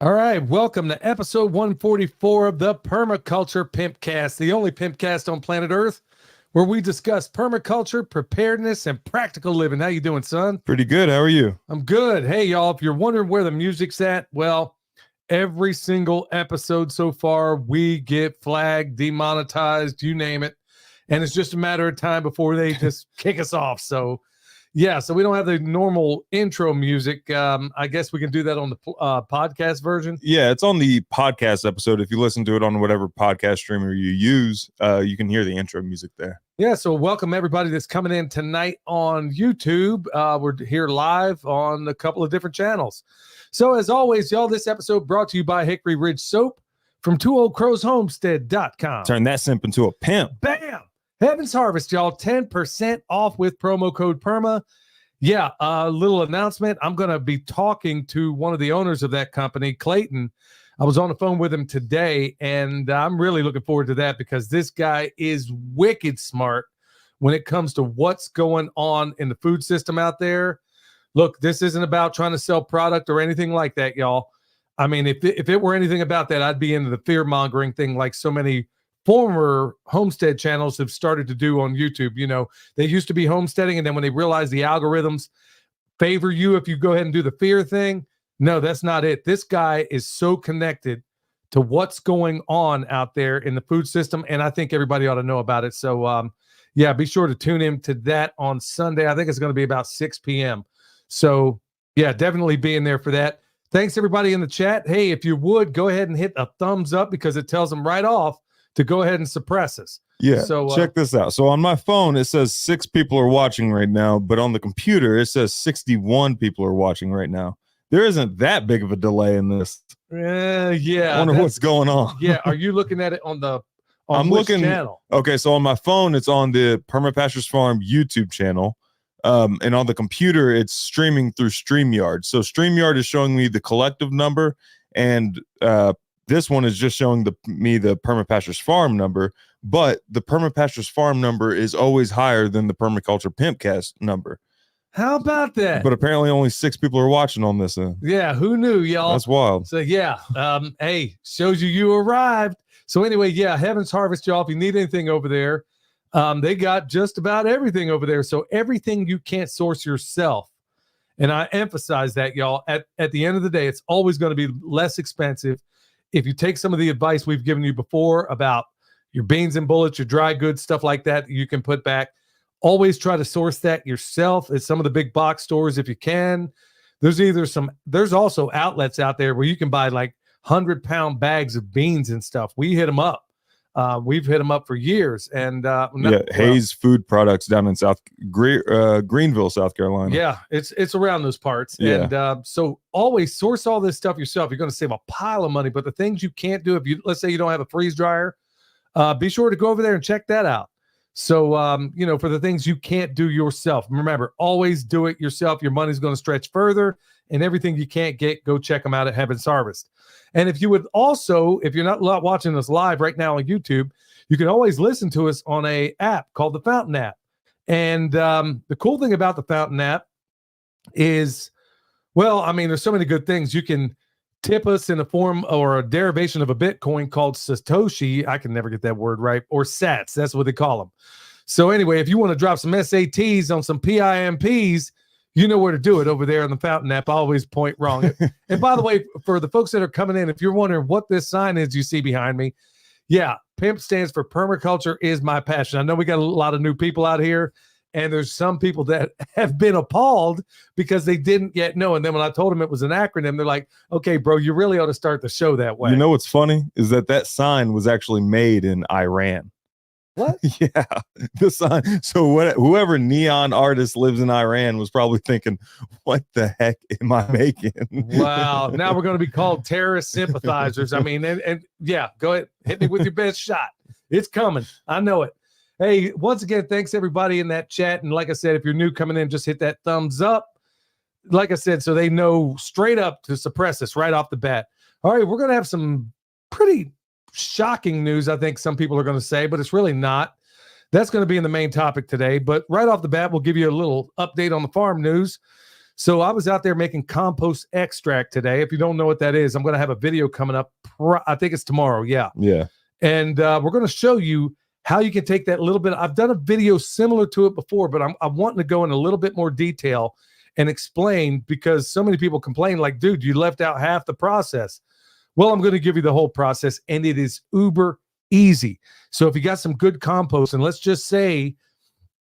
All right, welcome to episode 144 of the Permaculture Pimpcast, the only pimpcast on planet Earth where we discuss permaculture, preparedness, and practical living. How you doing, son? Pretty good. How are you? I'm good. Hey, y'all, if you're wondering where the music's at, well, every single episode so far, we get flagged, demonetized, you name it. And it's just a matter of time before they just kick us off. So we don't have the normal intro music. I guess we can do that on the podcast version. Yeah, it's on the podcast episode. If you listen to it on whatever podcast streamer you use, you can hear the intro music there. Yeah, so welcome everybody that's coming in tonight on YouTube. We're here live on a couple of different channels. So as always, y'all, this episode brought to you by Hickory Ridge Soap from twooldcrowshomestead.com. Turn that simp into a pimp. Bam! Heaven's Harvest, y'all, 10% off with promo code PERMA. Yeah, a little announcement. I'm going to be talking to one of the owners of that company, Clayton. I was on the phone with him today, and I'm really looking forward to that because this guy is wicked smart when it comes to what's going on in the food system out there. Look, this isn't about trying to sell product or anything like that, y'all. I mean, if it were anything about that, I'd be into the fear-mongering thing like so many former homestead channels have started to do on YouTube. You know, they used to be homesteading, and then when they realized the algorithms favor you if you go ahead and do the fear thing, no, that's not it. This guy is so connected to what's going on out there in the food system, and I think everybody ought to know about it. So, yeah, be sure to tune in to that on Sunday. I think it's going to be about 6 p.m. So, yeah, definitely be in there for that. Thanks, everybody in the chat. Hey, if you would, go ahead and hit a thumbs up because it tells them right off to go ahead and suppress us. Yeah, so check this out. So on my phone, it says 6 people are watching right now, but on the computer, it says 61 people are watching right now. There isn't that big of a delay in this. Yeah. I wonder what's going on. Yeah, are you looking at it on the I'm which looking channel? Okay, so on my phone, it's on the Perma Pastures Farm YouTube channel. And on the computer, it's streaming through StreamYard. So StreamYard is showing me the collective number, and this one is just showing me the Perma Pastures Farm number, but the Perma Pastures Farm number is always higher than the Permaculture Pimpcast number. How about that? But apparently only 6 people are watching on this. Yeah, who knew, y'all? That's wild. So yeah, hey, shows you arrived. So anyway, yeah, Heaven's Harvest, y'all. If you need anything over there, they got just about everything over there. So everything you can't source yourself, and I emphasize that, y'all. At the end of the day, it's always going to be less expensive if you take some of the advice we've given you before about your beans and bullets, your dry goods, stuff like that, you can put back. Always try to source that yourself at some of the big box stores if you can. There's also outlets out there where you can buy like 100-pound bags of beans and stuff. We hit them up. We've hit them up for years. And Hayes Food Products down in Greenville, South Carolina. Yeah, it's around those parts. Yeah. And so always source all this stuff yourself. You're going to save a pile of money. But the things you can't do, let's say you don't have a freeze dryer, be sure to go over there and check that out. So, for the things you can't do yourself, remember, always do it yourself. Your money's going to stretch further, and everything you can't get, go check them out at Heaven's Harvest. And if you would also, if you're not watching us live right now on YouTube, you can always listen to us on a app called the Fountain app. And the cool thing about the Fountain app is, well, I mean, there's so many good things. You can tip us in a form or a derivation of a Bitcoin called Satoshi. I can never get that word right. Or Sats. That's what they call them. So anyway, if you want to drop some SATs on some PIMPs, you know where to do it over there on the Fountain app. I always point wrong. And by the way, for the folks that are coming in, if you're wondering what this sign is you see behind me, yeah, PIMP stands for Permaculture is My Passion. I know we got a lot of new people out here, and there's some people that have been appalled because they didn't yet know. And then when I told them it was an acronym, they're like, okay, bro, you really ought to start the show that way. You know what's funny is that sign was actually made in Iran. What? Yeah, the sign. So whoever neon artist lives in Iran was probably thinking, what the heck am I making? Wow. Now we're going to be called terrorist sympathizers. I mean, and yeah, go ahead. Hit me with your best shot. It's coming. I know it. Hey, once again, thanks everybody in that chat. And like I said, if you're new coming in, just hit that thumbs up. Like I said, so they know straight up to suppress us right off the bat. All right, we're going to have some pretty shocking news, I think some people are going to say, but it's really not. That's going to be in the main topic today. But right off the bat, we'll give you a little update on the farm news. So I was out there making compost extract today. If you don't know what that is, I'm going to have a video coming up. I think it's tomorrow. Yeah. Yeah. And we're going to show you how you can take that little bit. I've done a video similar to it before, but I'm wanting to go in a little bit more detail and explain, because so many people complain like, dude, you left out half the process. Well, I'm going to give you the whole process, and it is uber easy. So if you got some good compost, and let's just say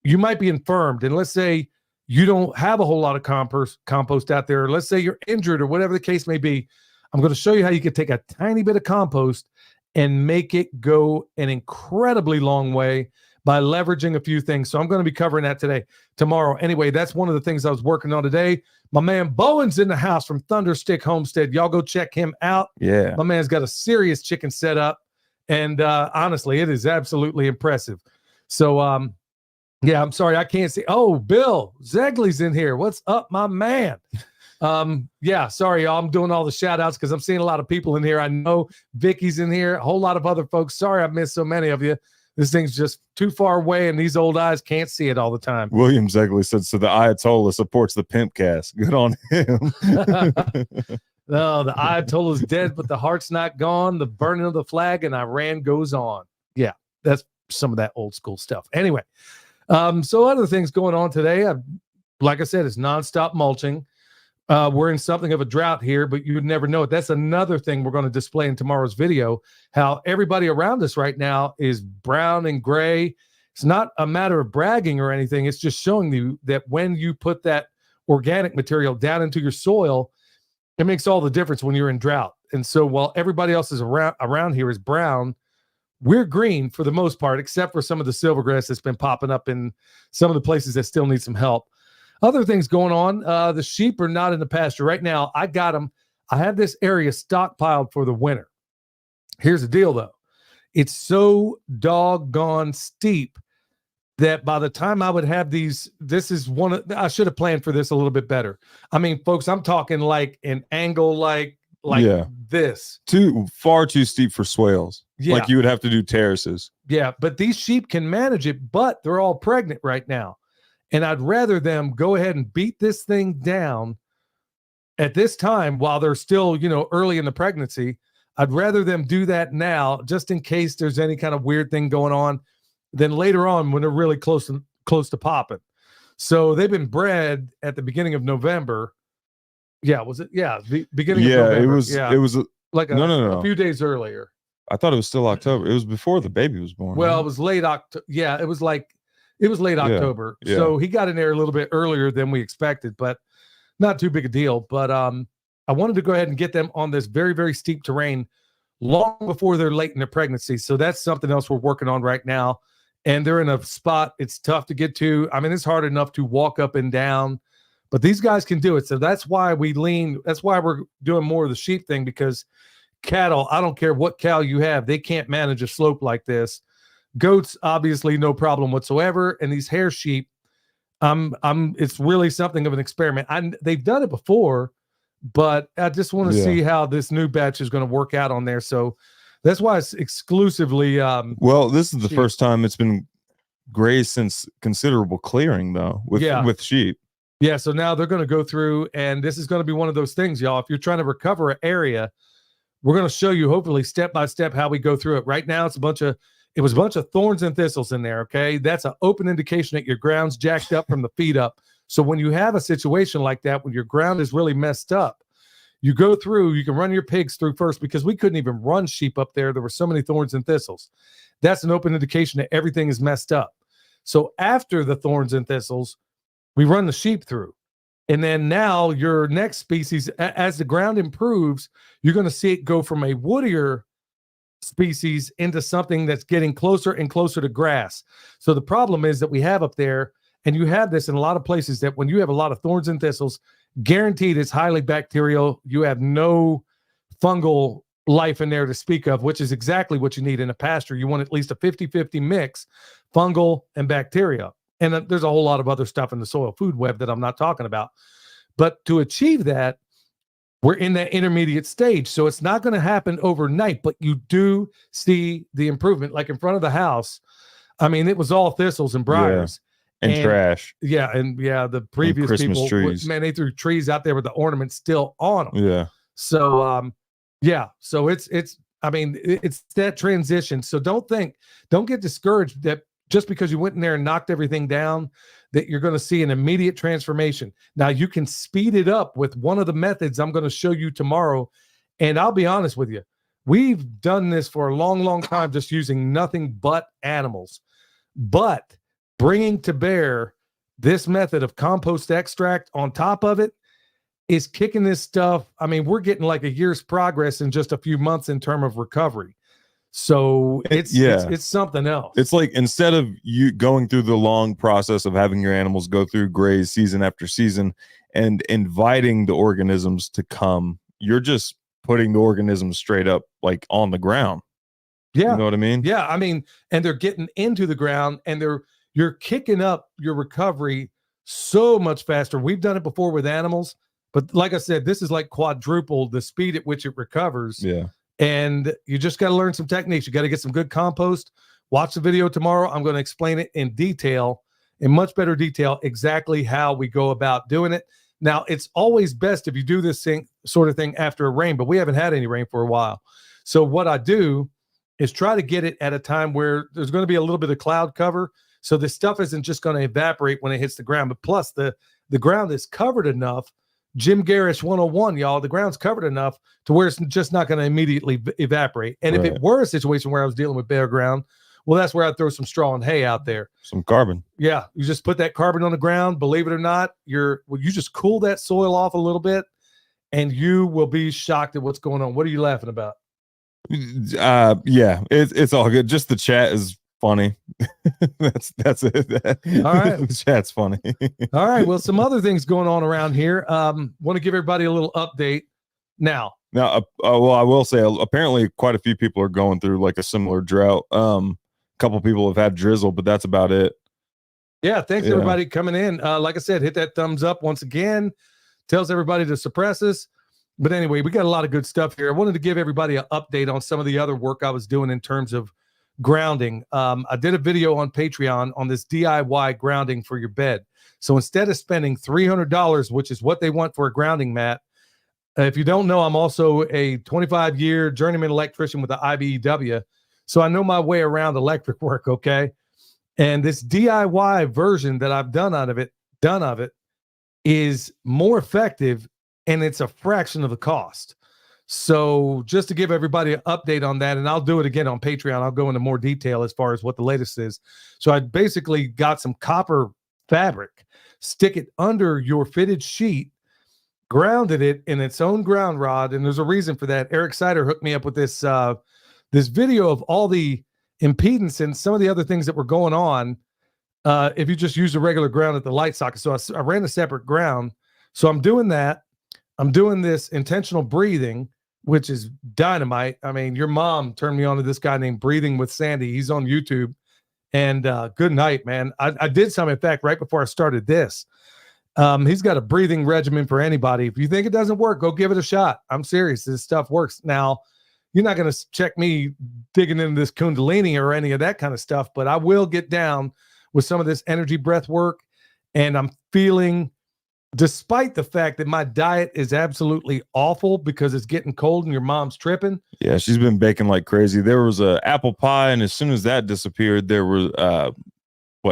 you might be infirmed, and let's say you don't have a whole lot of compost out there, let's say you're injured or whatever the case may be, I'm going to show you how you can take a tiny bit of compost and make it go an incredibly long way by leveraging a few things. So I'm going to be covering that tomorrow. Anyway, that's one of the things I was working on today. My man Bowen's in the house from Thunderstick Homestead. Y'all go check him out. Yeah. My man's got a serious chicken setup. And honestly, it is absolutely impressive. So, yeah, I'm sorry, I can't see. Oh, Bill Zegley's in here. What's up, my man? Yeah, sorry, y'all. I'm doing all the shout outs because I'm seeing a lot of people in here. I know Vicky's in here, a whole lot of other folks. Sorry, I missed so many of you. This thing's just too far away, and these old eyes can't see it all the time. William Zegley said, so the Ayatollah supports the pimp cast. Good on him. No, the Ayatollah's dead, but the heart's not gone. The burning of the flag and Iran goes on. Yeah, that's some of that old school stuff. Anyway, so other things going on today. Like I said, it's nonstop mulching. We're in something of a drought here, but you would never know it. That's another thing we're going to display in tomorrow's video, how everybody around us right now is brown and gray. It's not a matter of bragging or anything. It's just showing you that when you put that organic material down into your soil, it makes all the difference when you're in drought. And so while everybody else is around here is brown, we're green for the most part, except for some of the silvergrass that's been popping up in some of the places that still need some help. Other things going on, the sheep are not in the pasture. Right now, I got them. I have this area stockpiled for the winter. Here's the deal, though. It's so doggone steep that by the time I would have these, I should have planned for this a little bit better. I mean, folks, I'm talking like an angle like this. Far too steep for swales. Yeah. Like you would have to do terraces. Yeah, but these sheep can manage it, but they're all pregnant right now. And I'd rather them go ahead and beat this thing down at this time while they're still, early in the pregnancy. I'd rather them do that now, just in case there's any kind of weird thing going on, than later on when they're really close to popping. So they've been bred at the beginning of November. Yeah, was it? Yeah, the beginning of November. It was like a few days earlier. I thought it was still October. It was before the baby was born. Well, it was late October. Yeah, it was late October. Yeah. So he got in there a little bit earlier than we expected, but not too big a deal. But I wanted to go ahead and get them on this very, very steep terrain long before they're late in their pregnancy. So that's something else we're working on right now. And they're in a spot it's tough to get to. I mean, it's hard enough to walk up and down, but these guys can do it. So that's why that's why we're doing more of the sheep thing, because cattle, I don't care what cow you have, they can't manage a slope like this. Goats, obviously, no problem whatsoever. And these hair sheep, it's really something of an experiment. They've done it before, but I just want to see how this new batch is going to work out on there. So that's why it's exclusively. Well, this is the first time it's been grazed since considerable clearing, though, with sheep. Yeah, so now they're going to go through, and this is going to be one of those things, y'all. If you're trying to recover an area, we're going to show you, hopefully, step by step how we go through it. Right now, it was a bunch of thorns and thistles in there, okay? That's an open indication that your ground's jacked up from the feet up. So when you have a situation like that, when your ground is really messed up, you go through, you can run your pigs through first, because we couldn't even run sheep up there. There were so many thorns and thistles. That's an open indication that everything is messed up. So after the thorns and thistles, we run the sheep through. And then now your next species, as the ground improves, you're going to see it go from a woodier species into something that's getting closer and closer to grass. So the problem is that we have up there, and you have this in a lot of places, that when you have a lot of thorns and thistles, guaranteed it's highly bacterial. You have no fungal life in there to speak of, which is exactly what you need in a pasture. You want at least a 50-50 mix, fungal and bacteria. And there's a whole lot of other stuff in the soil food web that I'm not talking about. But to achieve that, we're in that intermediate stage. So it's not going to happen overnight, but you do see the improvement. Like in front of the house, I mean, it was all thistles and briars. and trash. Yeah, and the previous Christmas people, trees. man, they threw trees out there with the ornaments still on them. Yeah. So so it's I mean, it's that transition. So don't get discouraged that just because you went in there and knocked everything down, that you're going to see an immediate transformation. Now you can speed it up with one of the methods I'm going to show you tomorrow. And I'll be honest with you, we've done this for a long, long time, just using nothing but animals. But bringing to bear this method of compost extract on top of it is kicking this stuff. I mean, we're getting like a year's progress in just a few months in terms of recovery. So it's something else. It's like, instead of you going through the long process of having your animals go through graze season after season and inviting the organisms to come, you're just putting the organisms straight up like on the ground. Yeah. You know what I mean? Yeah. I mean, and they're getting into the ground and you're kicking up your recovery so much faster. We've done it before with animals, but like I said, this is like quadruple the speed at which it recovers. Yeah. And you just got to learn some techniques. You got to get some good compost. Watch the video tomorrow. I'm going to explain it in detail, in much better detail, exactly how we go about doing it. Now, it's always best if you do this sort of thing after a rain, but we haven't had any rain for a while. So what I do is try to get it at a time where there's going to be a little bit of cloud cover. So this stuff isn't just going to evaporate when it hits the ground, but plus the ground is covered enough. Jim Garrish 101, y'all, the ground's covered enough to where it's just not going to immediately evaporate. And if it were a situation where I was dealing with bare ground, well, that's where I'd throw some straw and hay out there. Some carbon. Yeah. You just put that carbon on the ground. Believe it or not, you just cool that soil off a little bit and you will be shocked at what's going on. What are you laughing about? Yeah, it's all good. Just the chat is funny. that's it. All right. The chat's funny. All right. Well, some other things going on around here. Want to give everybody a little update now. Well, I will say apparently quite a few people are going through like a similar drought. A couple people have had drizzle, but that's about it. Yeah. Thanks everybody coming in. Like I said, hit that thumbs up once again. Tells everybody to suppress us. But anyway, we got a lot of good stuff here. I wanted to give everybody an update on some of the other work I was doing in terms of grounding. I did a video on Patreon on this DIY grounding for your bed. So instead of spending $300, which is what they want for a grounding mat, if you don't know, I'm also a 25-year journeyman electrician with the IBEW. So I know my way around electric work, okay? And this DIY version that I've done of it is more effective, and it's a fraction of the cost. So just to give everybody an update on that, and I'll do it again on Patreon, I'll go into more detail as far as what the latest is. So I basically got some copper fabric, stick it under your fitted sheet, grounded it in its own ground rod, and there's a reason for that. Eric Sider hooked me up with this this video of all the impedance and some of the other things that were going on if you just use a regular ground at the light socket. So I ran a separate ground. So I'm doing that. I'm doing this intentional breathing, which is dynamite. I mean, your mom turned me on to this guy named Breathing with Sandy. He's on YouTube. And good night, man. I did some, in fact, right before I started this. He's got a breathing regimen for anybody. If you think it doesn't work, go give it a shot. I'm serious. This stuff works. Now, you're not going to check me digging into this Kundalini or any of that kind of stuff, but I will get down with some of this energy breath work. And I'm feeling, despite the fact that my diet is absolutely awful because it's getting cold and your mom's tripping. Yeah, she's been baking like crazy. There was a apple pie, and as soon as that disappeared, there were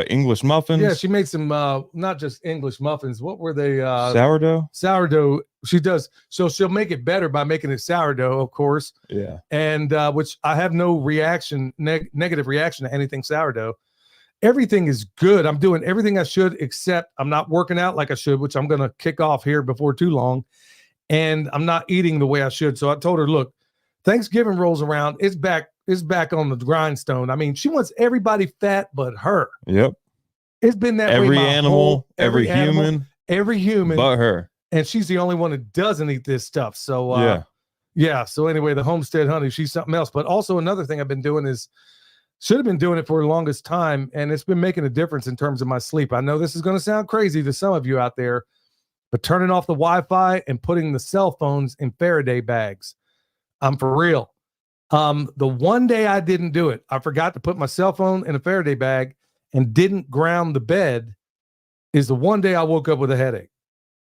English muffins? Yeah, she made some not just English muffins. What were they? Sourdough? Sourdough. She does. So she'll make it better by making it sourdough, of course. Yeah. And which I have no negative reaction to anything sourdough. Everything is good. I'm doing everything I should, except I'm not working out like I should, which I'm going to kick off here before too long. And I'm not eating the way I should. So I told her, look, Thanksgiving rolls around. It's back on the grindstone. I mean, she wants everybody fat but her. Yep. It's been that every way. Animal, every human, but her. And she's the only one that doesn't eat this stuff. So yeah. So anyway, the homestead honey, she's something else. But also another thing I've been doing is, should have been doing it for the longest time, and it's been making a difference in terms of my sleep. I know this is going to sound crazy to some of you out there, but turning off the Wi-Fi and putting the cell phones in Faraday bags. I'm for real. The one day I didn't do it, I forgot to put my cell phone in a Faraday bag and didn't ground the bed. is the one day I woke up with a headache.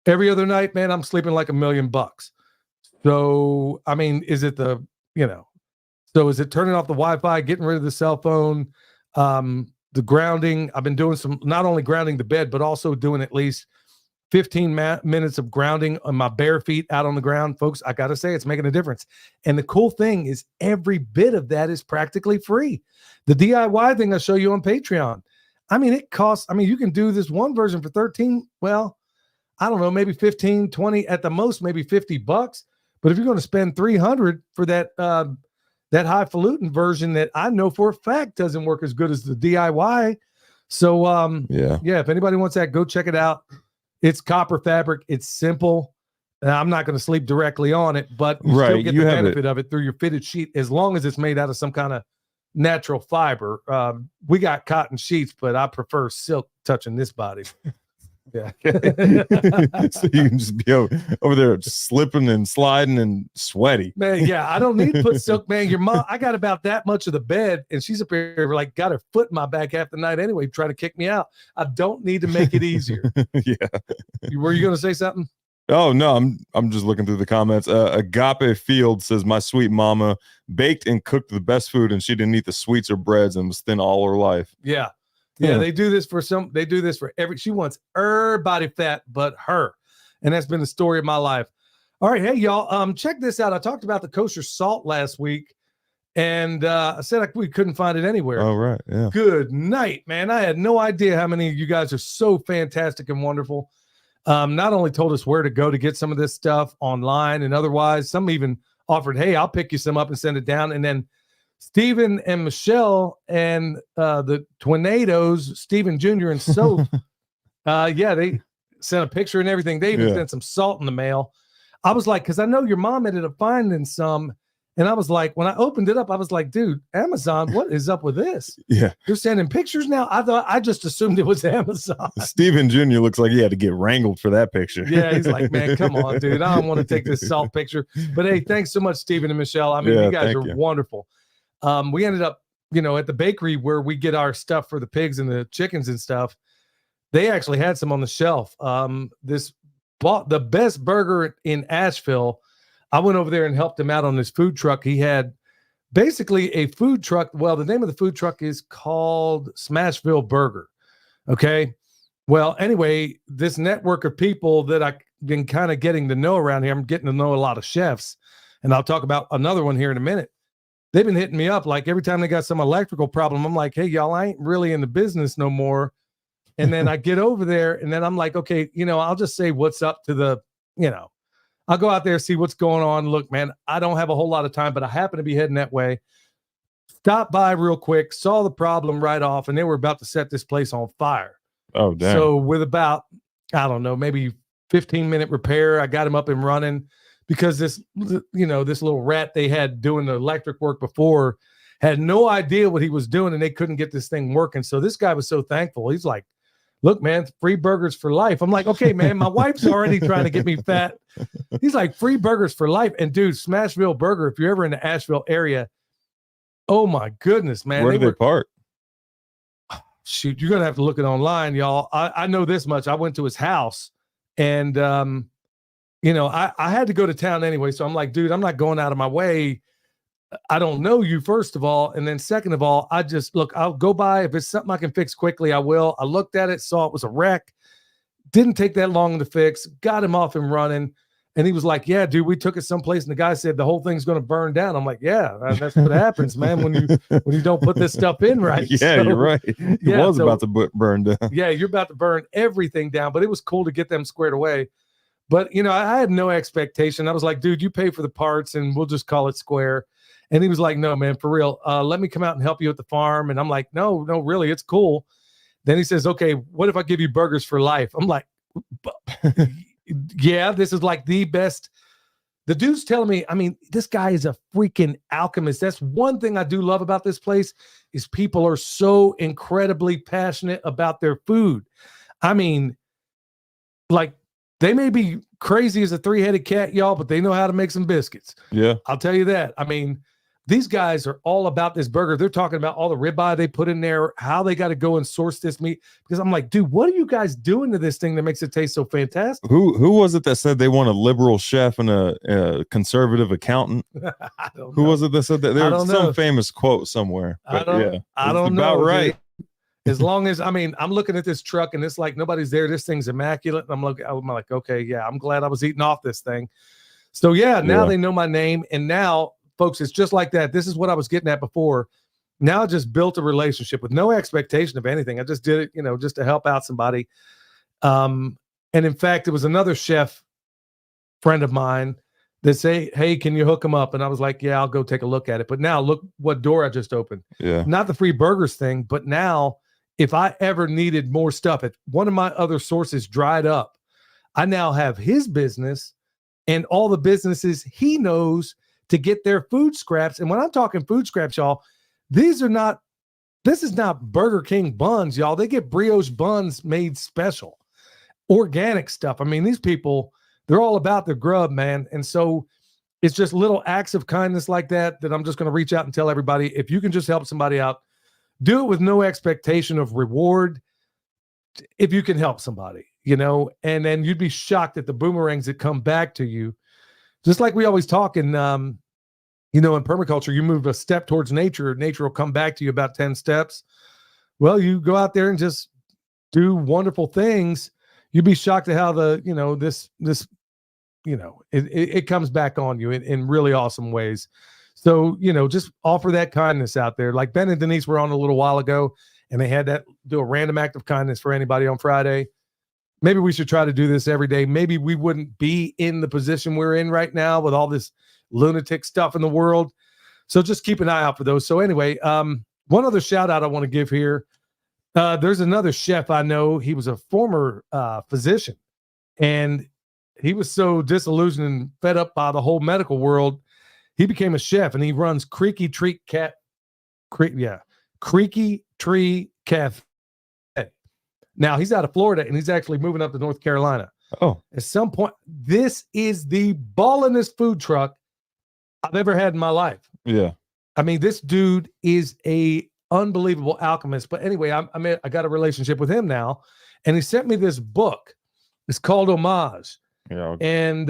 Every other night, man, I'm sleeping like $1,000,000. So, I mean, is it so is it turning off the Wi-Fi, getting rid of the cell phone, the grounding? I've been doing some, not only grounding the bed, but also doing at least 15 minutes of grounding on my bare feet out on the ground. Folks, I got to say, it's making a difference. And the cool thing is every bit of that is practically free. The DIY thing I show you on Patreon, I mean, it costs, I mean, you can do this one version for 13. Well, I don't know, maybe 15, 20 at the most, maybe $50. But if you're going to spend 300 for that, that highfalutin version that I know for a fact doesn't work as good as the DIY. So, yeah, if anybody wants that, go check it out. It's copper fabric. It's simple. I'm not going to sleep directly on it, but you still get the benefit of it through your fitted sheet, as long as it's made out of some kind of natural fiber. We got cotton sheets, but I prefer silk touching this body. Yeah. So you can just be over there just slipping and sliding and sweaty. Man, yeah, I don't need to put silk, man. Your mom, I got about that much of the bed, and she's up here like got her foot in my back half the night anyway, trying to kick me out. I don't need to make it easier. Yeah. Were you going to say something? Oh no, I'm just looking through the comments. Agape Field says, my sweet mama baked and cooked the best food, and she didn't eat the sweets or breads and was thin all her life. Yeah. Yeah, they do this for she wants everybody fat but her. And that's been the story of my life. All right, hey y'all, check this out. I talked about the kosher salt last week, and I said we couldn't find it anywhere. Oh, right, yeah. Good night, man. I had no idea how many of you guys are so fantastic and wonderful. Not only told us where to go to get some of this stuff online and otherwise, some even offered, hey, I'll pick you some up and send it down. And then Stephen and Michelle and the Tornadoes, Stephen Jr. and Soph, they sent a picture and everything. They even sent some salt in the mail. I was like, because I know your mom ended up finding some. And I was like, when I opened it up, I was like, dude, Amazon, what is up with this? Yeah. You're sending pictures now? I just assumed it was Amazon. Stephen Jr. looks like he had to get wrangled for that picture. Yeah, he's like, man, come on, dude. I don't want to take this salt picture. But hey, thanks so much, Stephen and Michelle. I mean, you guys are wonderful. We ended up, at the bakery where we get our stuff for the pigs and the chickens and stuff. They actually had some on the shelf. This bought the best burger in Asheville. I went over there and helped him out on his food truck. He had basically a food truck. Well, the name of the food truck is called Smashville Burger. Okay. Well, anyway, this network of people that I've been kind of getting to know around here, I'm getting to know a lot of chefs, and I'll talk about another one here in a minute. They've been hitting me up like every time they got some electrical problem. I'm like, hey, y'all, I ain't really in the business no more. And then I get over there and then I'm like, okay, I'll just say what's up to the, I'll go out there, see what's going on. Look, man, I don't have a whole lot of time, but I happen to be heading that way. Stopped by real quick, saw the problem right off, and they were about to set this place on fire. Oh, damn. So with about, I don't know, maybe 15-minute repair, I got him up and running because this little rat they had doing the electric work before had no idea what he was doing, and they couldn't get this thing working. So this guy was so thankful. He's like, look, man, free burgers for life. I'm like, okay, man, my wife's already trying to get me fat. He's like, free burgers for life. And dude, Smashville Burger, if you're ever in the Asheville area, oh my goodness, man. Where do they park? Shoot, you're going to have to look it online, y'all. I know this much. I went to his house and, I had to go to town anyway. So I'm like, dude, I'm not going out of my way. I don't know you, first of all. And then second of all, I'll go by. If it's something I can fix quickly, I will. I looked at it, saw it was a wreck. Didn't take that long to fix. Got him off and running. And he was like, yeah, dude, we took it someplace. And the guy said, the whole thing's going to burn down. I'm like, yeah, that's what happens, man, when you don't put this stuff in right. Yeah, so, you're right. It was about to burn down. Yeah, you're about to burn everything down. But it was cool to get them squared away. But, I had no expectation. I was like, dude, you pay for the parts and we'll just call it square. And he was like, no, man, for real. Let me come out and help you at the farm. And I'm like, no, really, it's cool. Then he says, okay, what if I give you burgers for life? I'm like, yeah, this is like the best. The dude's telling me, I mean, this guy is a freaking alchemist. That's one thing I do love about this place is people are so incredibly passionate about their food. I mean, like, they may be crazy as a three-headed cat, y'all, but they know how to make some biscuits. Yeah. I'll tell you that. I mean, these guys are all about this burger. They're talking about all the ribeye they put in there, how they got to go and source this meat. Because I'm like, dude, what are you guys doing to this thing that makes it taste so fantastic? Who was it that said they want a liberal chef and a conservative accountant? I don't Who know. was it that said that? There's some know. famous quote somewhere. I don't about know. Right. As long as, I mean, I'm looking at this truck and it's like nobody's there. This thing's immaculate. And I'm like, okay, yeah, I'm glad I was eating off this thing. So yeah, now they know my name. And now, folks, it's just like that. This is what I was getting at before. Now I just built a relationship with no expectation of anything. I just did it, just to help out somebody. And in fact, it was another chef friend of mine that say, hey, can you hook them up? And I was like, yeah, I'll go take a look at it. But now look what door I just opened. Yeah. Not the free burgers thing, but now if I ever needed more stuff, if one of my other sources dried up, I now have his business and all the businesses he knows to get their food scraps. And when I'm talking food scraps, y'all, this is not Burger King buns, y'all. They get brioche buns made special, organic stuff. I mean, these people, they're all about their grub, man. And so it's just little acts of kindness like that I'm just going to reach out and tell everybody, if you can just help somebody out, do it with no expectation of reward. If you can help somebody, and then you'd be shocked at the boomerangs that come back to you. Just like we always talk in permaculture, you move a step towards nature will come back to you about 10 steps. Well, you go out there and just do wonderful things. You'd be shocked at how it comes back on you in really awesome ways. So, just offer that kindness out there. Like Ben and Denise were on a little while ago, and they had that do a random act of kindness for anybody on Friday. Maybe we should try to do this every day. Maybe we wouldn't be in the position we're in right now with all this lunatic stuff in the world. So just keep an eye out for those. So anyway, one other shout out I want to give here. There's another chef I know. He was a former physician, and he was so disillusioned and fed up by the whole medical world. He became a chef, and he runs Creaky Tree Cafe. Now he's out of Florida, and he's actually moving up to North Carolina. Oh, at some point, this is the ballingest food truck I've ever had in my life. Yeah. I mean, this dude is a unbelievable alchemist. But anyway, I got a relationship with him now, and he sent me this book. It's called Homage. Yeah. And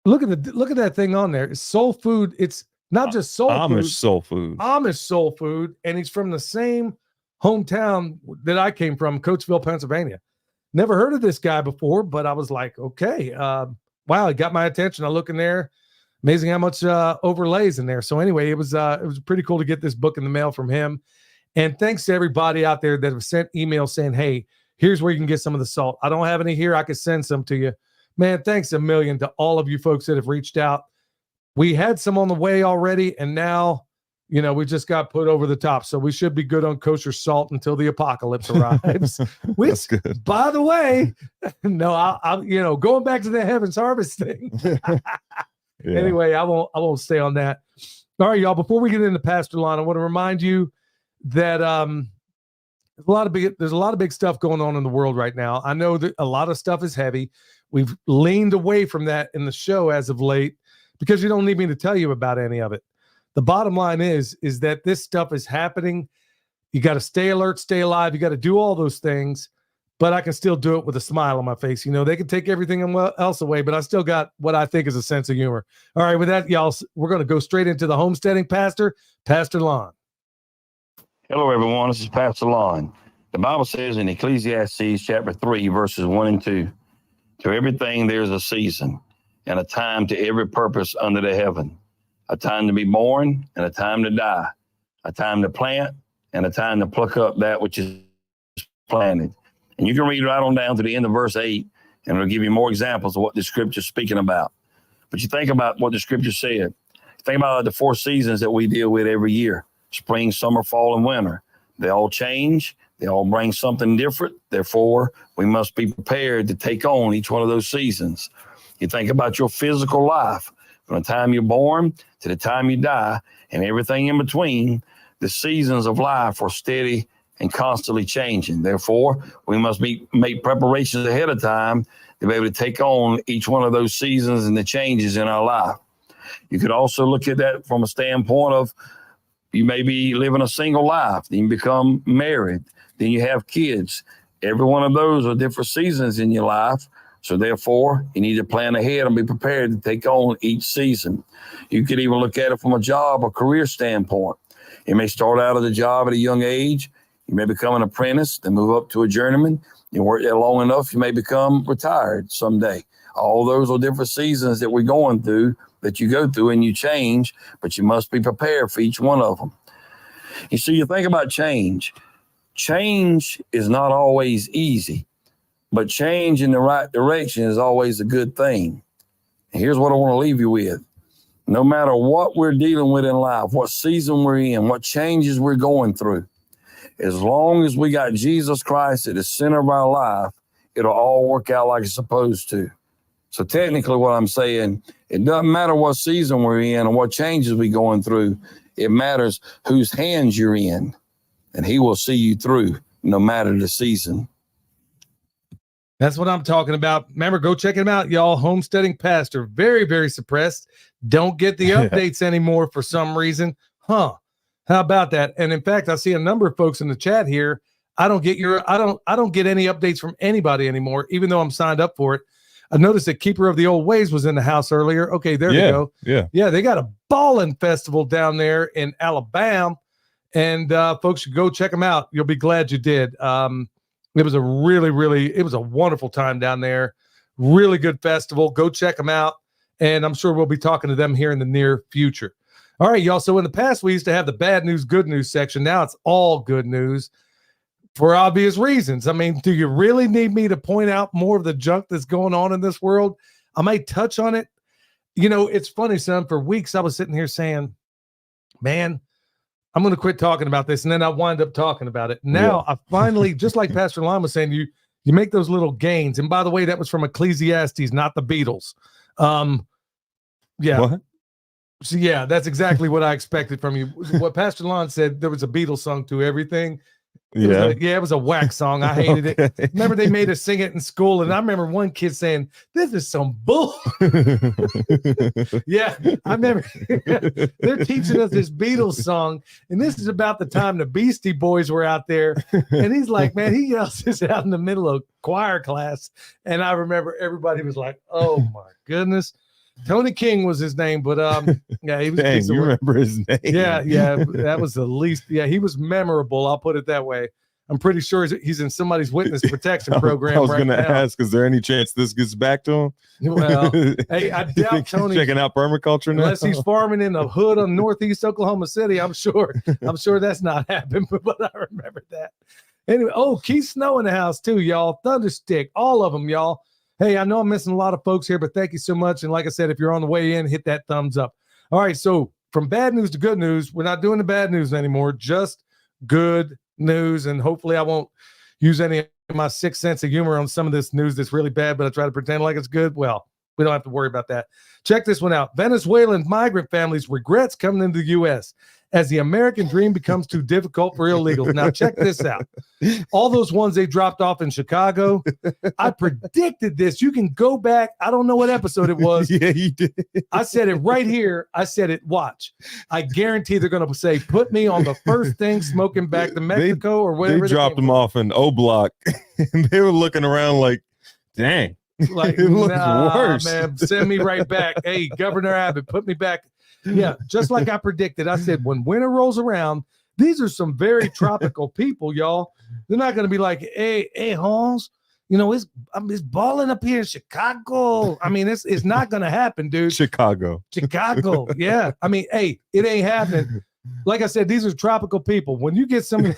look at that thing on there. It's soul food. It's not just soul Amish food. soul food. Amish soul food, and he's from the same hometown that I came from, Coatesville, Pennsylvania. Never heard of this guy before, but I was like, okay, wow, it got my attention. I look in there. Amazing how much overlays in there. So anyway, it was pretty cool to get this book in the mail from him. And thanks to everybody out there that have sent emails saying, hey, here's where you can get some of the salt. I don't have any here. I could send some to you. Man, thanks a million to all of you folks that have reached out. We had some on the way already, and now, we just got put over the top. So we should be good on kosher salt until the apocalypse arrives. Which, that's good. By the way, no, I'll going back to the Heaven's Harvest thing. Yeah. Anyway, I won't stay on that. All right, y'all. Before we get into Pastor Lon, I want to remind you that there's a lot of big stuff going on in the world right now. I know that a lot of stuff is heavy. We've leaned away from that in the show as of late because you don't need me to tell you about any of it. The bottom line is that this stuff is happening. You got to stay alert, stay alive. You got to do all those things, but I can still do it with a smile on my face. They can take everything else away, but I still got what I think is a sense of humor. All right, with that, y'all, we're going to go straight into the homesteading pastor, Pastor Lon. Hello, everyone. This is Pastor Lon. The Bible says in Ecclesiastes chapter 3, verses 1 and 2, to everything there's a season and a time to every purpose under the heaven, a time to be born and a time to die, a time to plant and a time to pluck up that which is planted. And you can read right on down to the end of verse 8, and it'll give you more examples of what the scripture is speaking about. But you think about what the scripture said. Think about the 4 seasons that we deal with every year: spring, summer, fall, and winter. They all change. They all bring something different. Therefore, we must be prepared to take on each one of those seasons. You think about your physical life, from the time you're born to the time you die, and everything in between. The seasons of life are steady and constantly changing. Therefore, we must make preparations ahead of time to be able to take on each one of those seasons and the changes in our life. You could also look at that from a standpoint of you may be living a single life, then you become married, then you have kids. Every one of those are different seasons in your life. So therefore, you need to plan ahead and be prepared to take on each season. You could even look at it from a job or career standpoint. You may start out at a job at a young age. You may become an apprentice, then move up to a journeyman. You work there long enough, you may become retired someday. All those are different seasons that we're going through, that you go through and you change, but you must be prepared for each one of them. You see, you think about change. Change is not always easy, but change in the right direction is always a good thing. And here's what I want to leave you with. No matter what we're dealing with in life, what season we're in, what changes we're going through, as long as we got Jesus Christ at the center of our life, it'll all work out like it's supposed to. So technically what I'm saying, it doesn't matter what season we're in or what changes we're going through. It matters whose hands you're in, and he will see you through no matter the season. That's what I'm talking about. Remember, go check him out, y'all. Homesteading Pastor. Very, very suppressed. Don't get the updates anymore for some reason. Huh. How about that? And in fact, I see a number of folks in the chat here. I don't get any updates from anybody anymore, even though I'm signed up for it. I noticed that Keeper of the Old Ways was in the house earlier. Okay, there they go. Yeah, they got a ballin' festival down there in Alabama, and folks should go check them out. You'll be glad you did. It was a it was a wonderful time down there. Really good festival. Go check them out, and I'm sure we'll be talking to them here in the near future. All right, y'all. So in the past, we used to have the bad news, good news section. Now it's all good news. For obvious reasons. I mean, do you really need me to point out more of the junk that's going on in this world? I might touch on it. You know, it's funny, son. For weeks, I was sitting here saying, man, I'm going to quit talking about this. And then I wind up talking about it. Now, I finally, just like Pastor Lon was saying, you make those little gains. And by the way, that was from Ecclesiastes, not the Beatles. Yeah. What? So, yeah, that's exactly what I expected from you. What Pastor Lon said, there was a Beatles song to everything. It was a whack song. I hated it. Remember, they made us sing it in school, and I remember one kid saying, "This is some bull." Yeah, I remember they're teaching us this Beatles song, and this is about the time the Beastie Boys were out there. And he's like, man, he yells this out in the middle of choir class, and I remember everybody was like, "Oh my goodness." Tony King was his name, but yeah, he was. Dang, you remember his name? Yeah, that was the least. Yeah, he was memorable. I'll put it that way. I'm pretty sure he's in somebody's witness protection program. I was going to ask, is there any chance this gets back to him? Well, hey, I doubt Tony checking out permaculture now, unless he's farming in the hood of northeast Oklahoma City. I'm sure that's not happened, but I remember that. Anyway, Keith Snow in the house too, y'all. Thunderstick, all of them, y'all. Hey, I know I'm missing a lot of folks here, but thank you so much. And like I said, if you're on the way in, hit that thumbs up. All right, so from bad news to good news, we're not doing the bad news anymore, just good news. And hopefully I won't use any of my sixth sense of humor on some of this news that's really bad, but I try to pretend like it's good. Well, we don't have to worry about that. Check this one out. Venezuelan migrant families regrets coming into the U.S. as the American dream becomes too difficult for illegals. Now, check this out. All those ones they dropped off in Chicago, I predicted this. You can go back. I don't know what episode it was. Yeah, you did. I said it right here. I said it. Watch. I guarantee they're going to say, put me on the first thing smoking back to Mexico or whatever. They dropped them off in O Block, and they were looking around like, dang. Like, it looks worse. Man, send me right back. Hey, Governor Abbott, put me back. Yeah, just like I predicted. I said, when winter rolls around, these are some very tropical people, y'all. They're not going to be like, hey, Holmes, you know, it's balling up here in Chicago. I mean, it's not going to happen, dude. Chicago. Yeah. I mean, hey, it ain't happening. Like I said, these are tropical people. When you get some,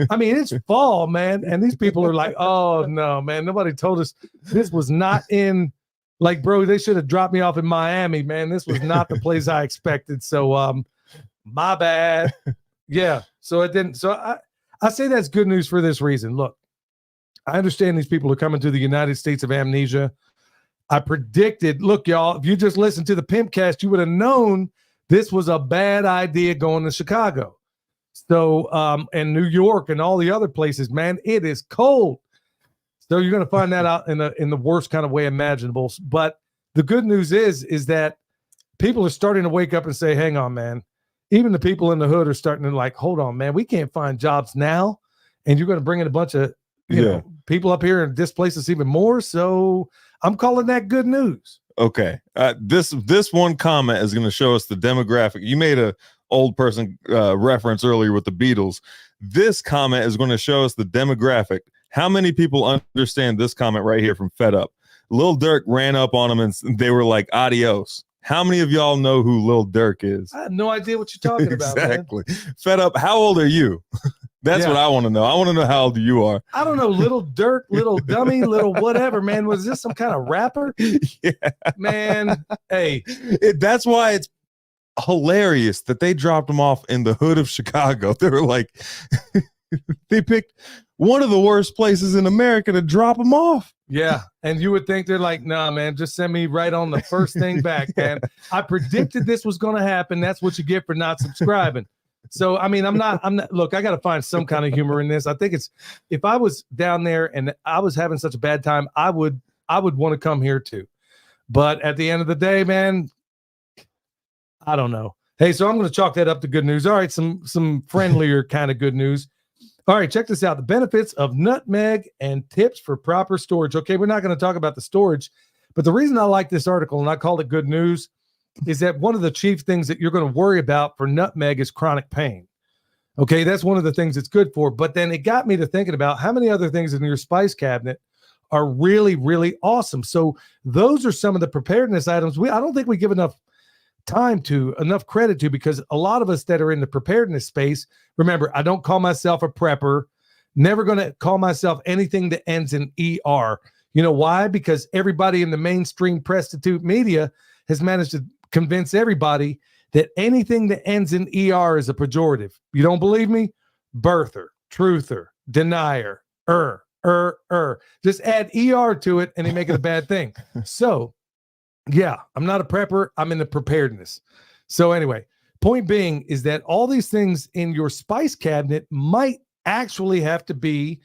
I mean, it's fall, man. And these people are like, oh, no, man. Nobody told us this was not in, like, bro, they should have dropped me off in Miami, man. This was not the place I expected. So, my bad. Yeah. So it didn't. So I say that's good news for this reason. Look, I understand these people are coming to the United States of amnesia. I predicted, look, y'all, if you just listened to the Pimpcast, you would have known this was a bad idea going to Chicago. So, and New York and all the other places, man, it is cold. So you're going to find that out in the worst kind of way imaginable. But the good news is that people are starting to wake up and say, hang on, man. Even the people in the hood are starting to like, hold on, man, we can't find jobs now. And you're going to bring in a bunch of you know, people up here and displace us even more. So I'm calling that good news. Okay. This one comment is going to show us the demographic. You made a old person reference earlier with the Beatles. This comment is going to show us the demographic. How many people understand this comment right here from Fed Up? Lil Durk ran up on them and they were like, adios. How many of y'all know who Lil Durk is? I have no idea what you're talking about. Exactly. Man. Fed Up. How old are you? That's what I want to know. I want to know how old you are. I don't know. Little Durk, little dummy, little whatever, man. Was this some kind of rapper? Yeah. Man, hey. That's why it's hilarious that they dropped him off in the hood of Chicago. They were like, they picked one of the worst places in America to drop him off. Yeah. And you would think they're like, nah, man, just send me right on the first thing back, man. I predicted this was going to happen. That's what you get for not subscribing. So, I mean, I'm not, look, I got to find some kind of humor in this. I think it's, if I was down there and I was having such a bad time, I would want to come here too. But at the end of the day, man, I don't know. Hey, so I'm going to chalk that up to good news. All right. Some friendlier kind of good news. All right, check this out. The benefits of nutmeg and tips for proper storage. Okay, we're not going to talk about the storage, but the reason I like this article and I called it good news is that one of the chief things that you're going to worry about for nutmeg is chronic pain. Okay, that's one of the things it's good for. But then it got me to thinking about how many other things in your spice cabinet are really, really awesome. So those are some of the preparedness items I don't think we give enough credit to, because a lot of us that are in the preparedness space, remember, I don't call myself a prepper, never going to call myself anything that ends in ER. You know why? Because everybody in the mainstream prostitute media has managed to convince everybody that anything that ends in ER is a pejorative. You don't believe me? Birther, truther, denier, just add ER to it and they make it a bad thing. So yeah, I'm not a prepper. I'm in the preparedness. So anyway, point being is that all these things in your spice cabinet might actually have to be,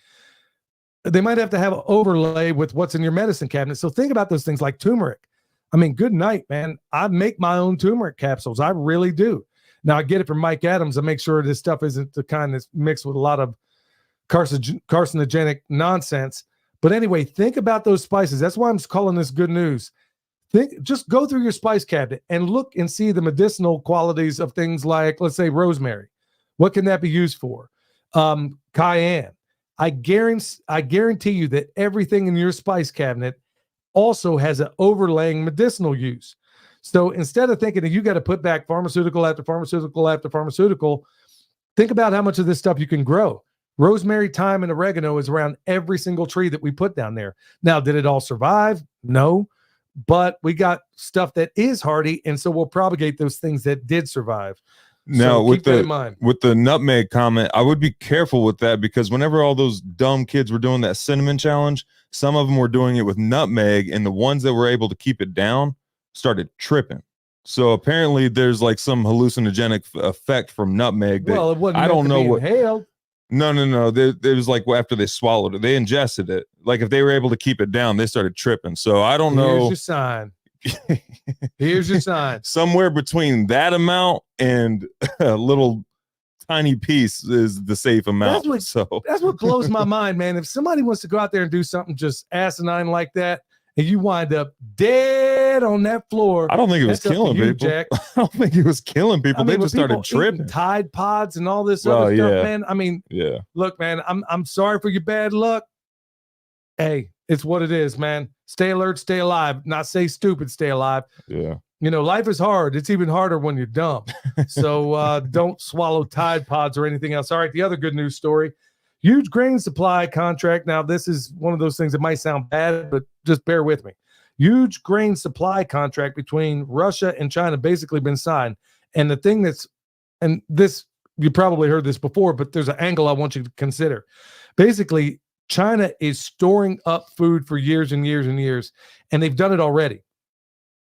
they might have to have an overlay with what's in your medicine cabinet. So think about those things like turmeric. I mean, good night, man. I make my own turmeric capsules. I really do. Now I get it from Mike Adams. I make sure this stuff isn't the kind that's mixed with a lot of carcinogenic nonsense. But anyway, think about those spices. That's why I'm calling this good news. Just go through your spice cabinet and look and see the medicinal qualities of things like, let's say, rosemary. What can that be used for? Cayenne. I guarantee you that everything in your spice cabinet also has an overlaying medicinal use. So instead of thinking that you got to put back pharmaceutical after pharmaceutical after pharmaceutical, think about how much of this stuff you can grow. Rosemary, thyme, and oregano is around every single tree that we put down there. Now, did it all survive? No. But we got stuff that is hardy, and so we'll propagate those things that did survive. Now, so with keep that in mind. With the nutmeg comment, I would be careful with that, because whenever all those dumb kids were doing that cinnamon challenge, some of them were doing it with nutmeg, and the ones that were able to keep it down started tripping. So apparently there's like some hallucinogenic effect from nutmeg that it wasn't I don't know what. Inhaled. No. It was like after they swallowed it, they ingested it. Like if they were able to keep it down, they started tripping. So I don't know. Here's your sign. Here's your sign. Somewhere between that amount and a little tiny piece is the safe amount. That's what blows my mind, man. If somebody wants to go out there and do something just asinine like that, and you wind up dead on that floor, I don't think it was killing people. Jack. I don't think it was killing people. They just started tripping. Tide Pods and all this other stuff, yeah. man. I mean, yeah. Look, man, I'm sorry for your bad luck. Hey, it's what it is, man. Stay alert, stay alive. Not say stupid, stay alive. Yeah. You know, life is hard. It's even harder when you're dumb. So don't swallow Tide Pods or anything else. All right, the other good news story. Huge grain supply contract. Now, this is one of those things that might sound bad, but just bear with me. Huge grain supply contract between Russia and China basically been signed. And the thing this, you probably heard this before, but there's an angle I want you to consider. Basically, China is storing up food for years and years and years, and they've done it already.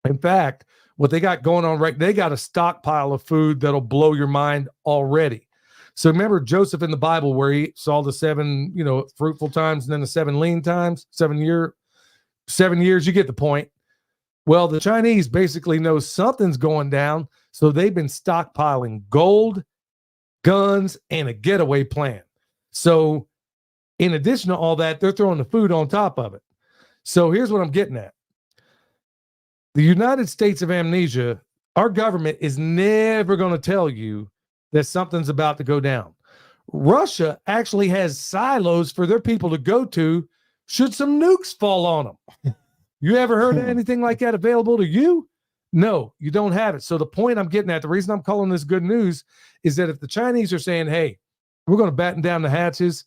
In fact, what they got going on they got a stockpile of food that'll blow your mind already. So remember Joseph in the Bible where he saw the 7, fruitful times and then the 7 lean times, 7 years, you get the point. Well, the Chinese basically know something's going down, so they've been stockpiling gold, guns, and a getaway plan. So in addition to all that, they're throwing the food on top of it. So here's what I'm getting at. The United States of Amnesia, our government is never going to tell you that something's about to go down. Russia actually has silos for their people to go to should some nukes fall on them. You ever heard of anything like that available to you? No, you don't have it. So the point I'm getting at, the reason I'm calling this good news is that if the Chinese are saying, hey, we're going to batten down the hatches,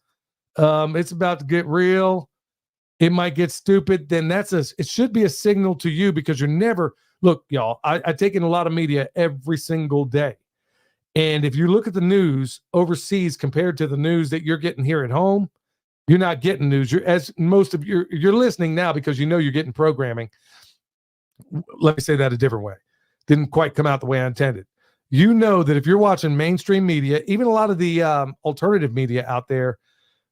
it's about to get real, it might get stupid, then it should be a signal to you, because you're never, look, y'all, I take in a lot of media every single day. And if you look at the news overseas compared to the news that you're getting here at home, you're not getting news. You're listening now because you know you're getting programming. Let me say that a different way. Didn't quite come out the way I intended. You know that if you're watching mainstream media, even a lot of the alternative media out there,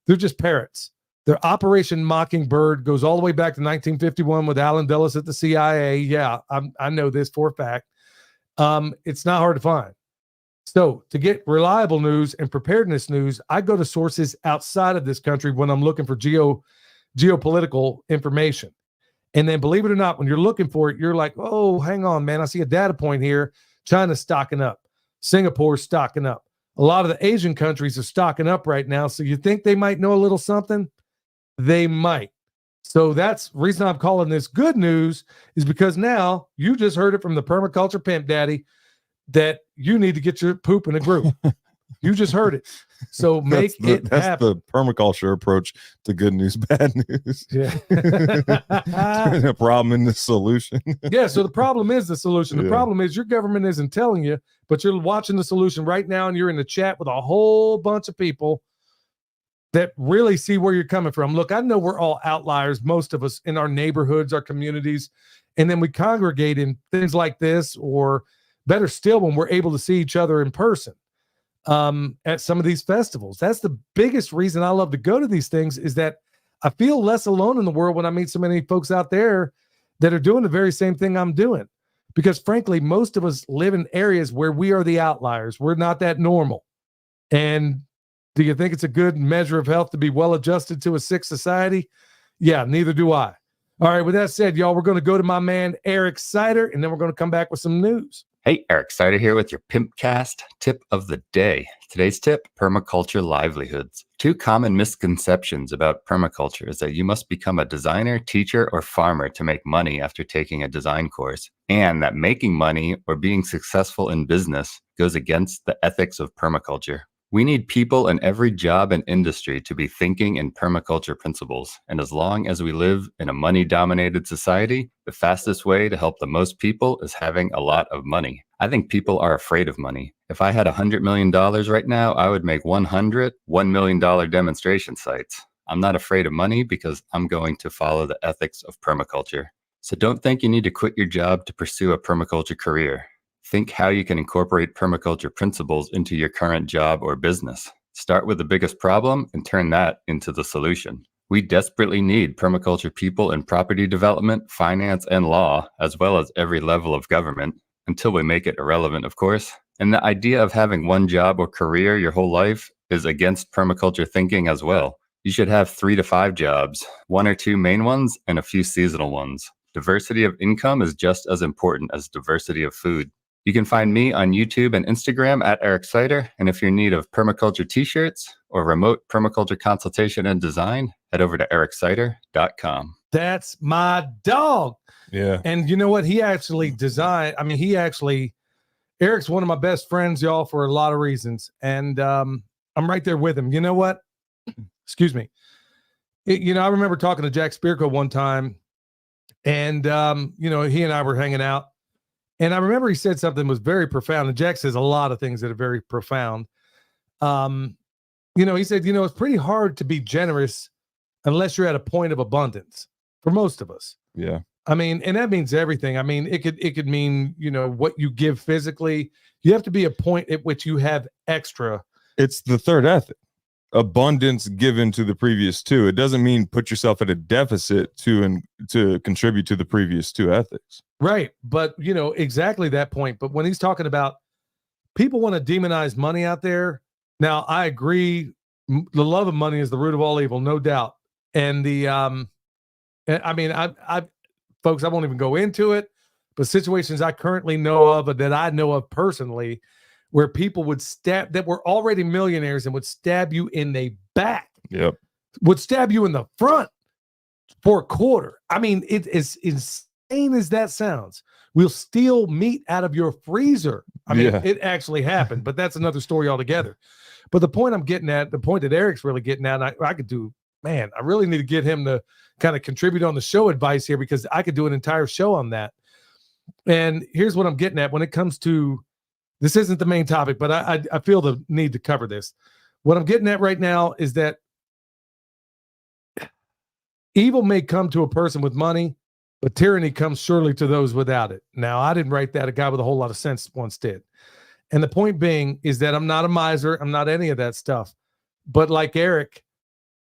they're just parrots. Their Operation Mockingbird goes all the way back to 1951 with Allen Dulles at the CIA. Yeah, I know this for a fact. It's not hard to find. So to get reliable news and preparedness news, I go to sources outside of this country when I'm looking for geopolitical information. And then, believe it or not, when you're looking for it, you're like, oh, hang on, man. I see a data point here. China's stocking up. Singapore's stocking up. A lot of the Asian countries are stocking up right now. So you think they might know a little something? They might. So that's the reason I'm calling this good news, is because now you just heard it from the permaculture pimp daddy that you need to get your poop in a group. You just heard it. So that's the permaculture approach to good news, bad news. Yeah. A problem in the solution. Yeah. So the problem is the solution. The Yeah. problem is your government isn't telling you, but you're watching the solution right now, and you're in the chat with a whole bunch of people that really see where you're coming from. Look, I know we're all outliers, most of us, in our neighborhoods, our communities, and then we congregate in things like this, or better still, when we're able to see each other in person at some of these festivals. That's the biggest reason I love to go to these things, is that I feel less alone in the world when I meet so many folks out there that are doing the very same thing I'm doing. Because frankly, most of us live in areas where we are the outliers. We're not that normal. And do you think it's a good measure of health to be well adjusted to a sick society? Yeah, neither do I. All right, with that said, y'all, we're going to go to my man, Eric Sider, and then we're going to come back with some news. Hey, Eric Sider here with your Pimpcast tip of the day. Today's tip, permaculture livelihoods. 2 common misconceptions about permaculture is that you must become a designer, teacher, or farmer to make money after taking a design course, and that making money or being successful in business goes against the ethics of permaculture. We need people in every job and industry to be thinking in permaculture principles. And as long as we live in a money-dominated society, the fastest way to help the most people is having a lot of money. I think people are afraid of money. If I had $100 million right now, I would make 100 $1 million demonstration sites. I'm not afraid of money because I'm going to follow the ethics of permaculture. So don't think you need to quit your job to pursue a permaculture career. Think how you can incorporate permaculture principles into your current job or business. Start with the biggest problem and turn that into the solution. We desperately need permaculture people in property development, finance, and law, as well as every level of government, until we make it irrelevant, of course. And the idea of having one job or career your whole life is against permaculture thinking as well. You should have 3 to 5 jobs, 1 or 2 main ones, and a few seasonal ones. Diversity of income is just as important as diversity of food. You can find me on YouTube and Instagram at Eric Sider. And if you're in need of permaculture t-shirts or remote permaculture consultation and design, head over to ericsider.com. That's my dog. Yeah. And you know what? He actually designed, Eric's one of my best friends, y'all, for a lot of reasons. And I'm right there with him. You know what? Excuse me. I remember talking to Jack Spirko one time, and, he and I were hanging out. And I remember he said something that was very profound. And Jack says a lot of things that are very profound. He said, it's pretty hard to be generous unless you're at a point of abundance for most of us. Yeah. And that means everything. It could mean, what you give physically. You have to be a point at which you have extra. It's the third ethic abundance given to the previous two. It doesn't mean put yourself at a deficit to contribute to the previous two ethics. Right. But, exactly that point. But when he's talking about people want to demonize money out there. Now, I agree. The love of money is the root of all evil, no doubt. And I folks, I won't even go into it, but situations I currently know of, that I know of personally, where people would that were already millionaires and would stab you in the back. Yep. Would stab you in the front for a quarter. I mean, it is insane as that sounds. We'll steal meat out of your freezer. I mean, It actually happened, but that's another story altogether. But the point I'm getting at, the point that Eric's really getting at, and I could do, man, I really need to get him to kind of contribute on the show advice here, because I could do an entire show on that. And here's what I'm getting at when it comes to, this isn't the main topic, but I feel the need to cover this. What I'm getting at right now is that evil may come to a person with money, but tyranny comes surely to those without it. Now, I didn't write that. A guy with a whole lot of sense once did. And the point being is that I'm not a miser. I'm not any of that stuff. But like Eric,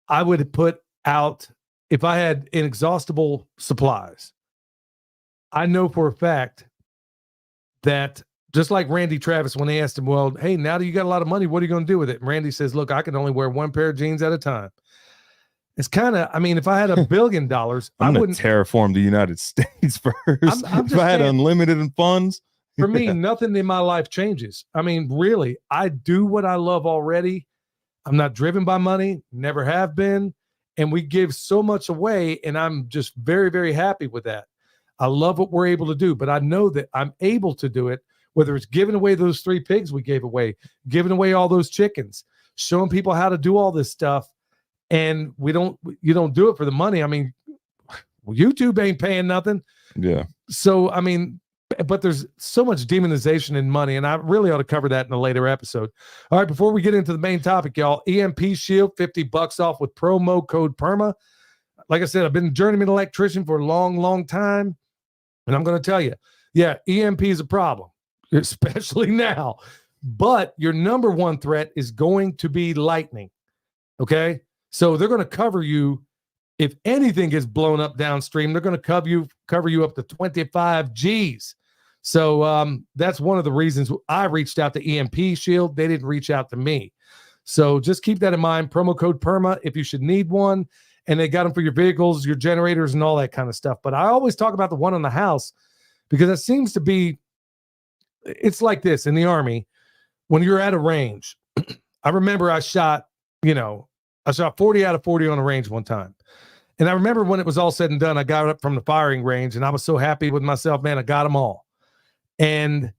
I would put out, if I had inexhaustible supplies, I know for a fact that, just like Randy Travis, when they asked him, well, hey, now that you got a lot of money, what are you going to do with it? And Randy says, look, I can only wear one pair of jeans at a time. It's kind of, if I had $1 billion, I wouldn't terraform the United States first. I'm if I had unlimited funds. For me, nothing in my life changes. Really, I do what I love already. I'm not driven by money, never have been. And we give so much away, and I'm just very, very happy with that. I love what we're able to do, but I know that I'm able to do it, whether it's giving away those 3 pigs we gave away, giving away all those chickens, showing people how to do all this stuff. And you don't do it for the money. YouTube ain't paying nothing. Yeah. So, but there's so much demonization in money, and I really ought to cover that in a later episode. All right, before we get into the main topic, y'all, EMP Shield, $50 off with promo code PERMA. Like I said, I've been a journeyman electrician for a long, long time, and I'm going to tell you, yeah, EMP is a problem, especially now. But your number one threat is going to be lightning, okay? So they're going to cover you. If anything gets blown up downstream, they're going to cover you up to 25 G's. So that's one of the reasons I reached out to EMP Shield. They didn't reach out to me. So just keep that in mind. Promo code PERMA if you should need one. And they got them for your vehicles, your generators, and all that kind of stuff. But I always talk about the one on the house because it seems to be, it's like this in the Army. When you're at a range, I remember I shot 40 out of 40 on a range one time. And I remember when it was all said and done, I got up from the firing range and I was so happy with myself, man, I got them all. And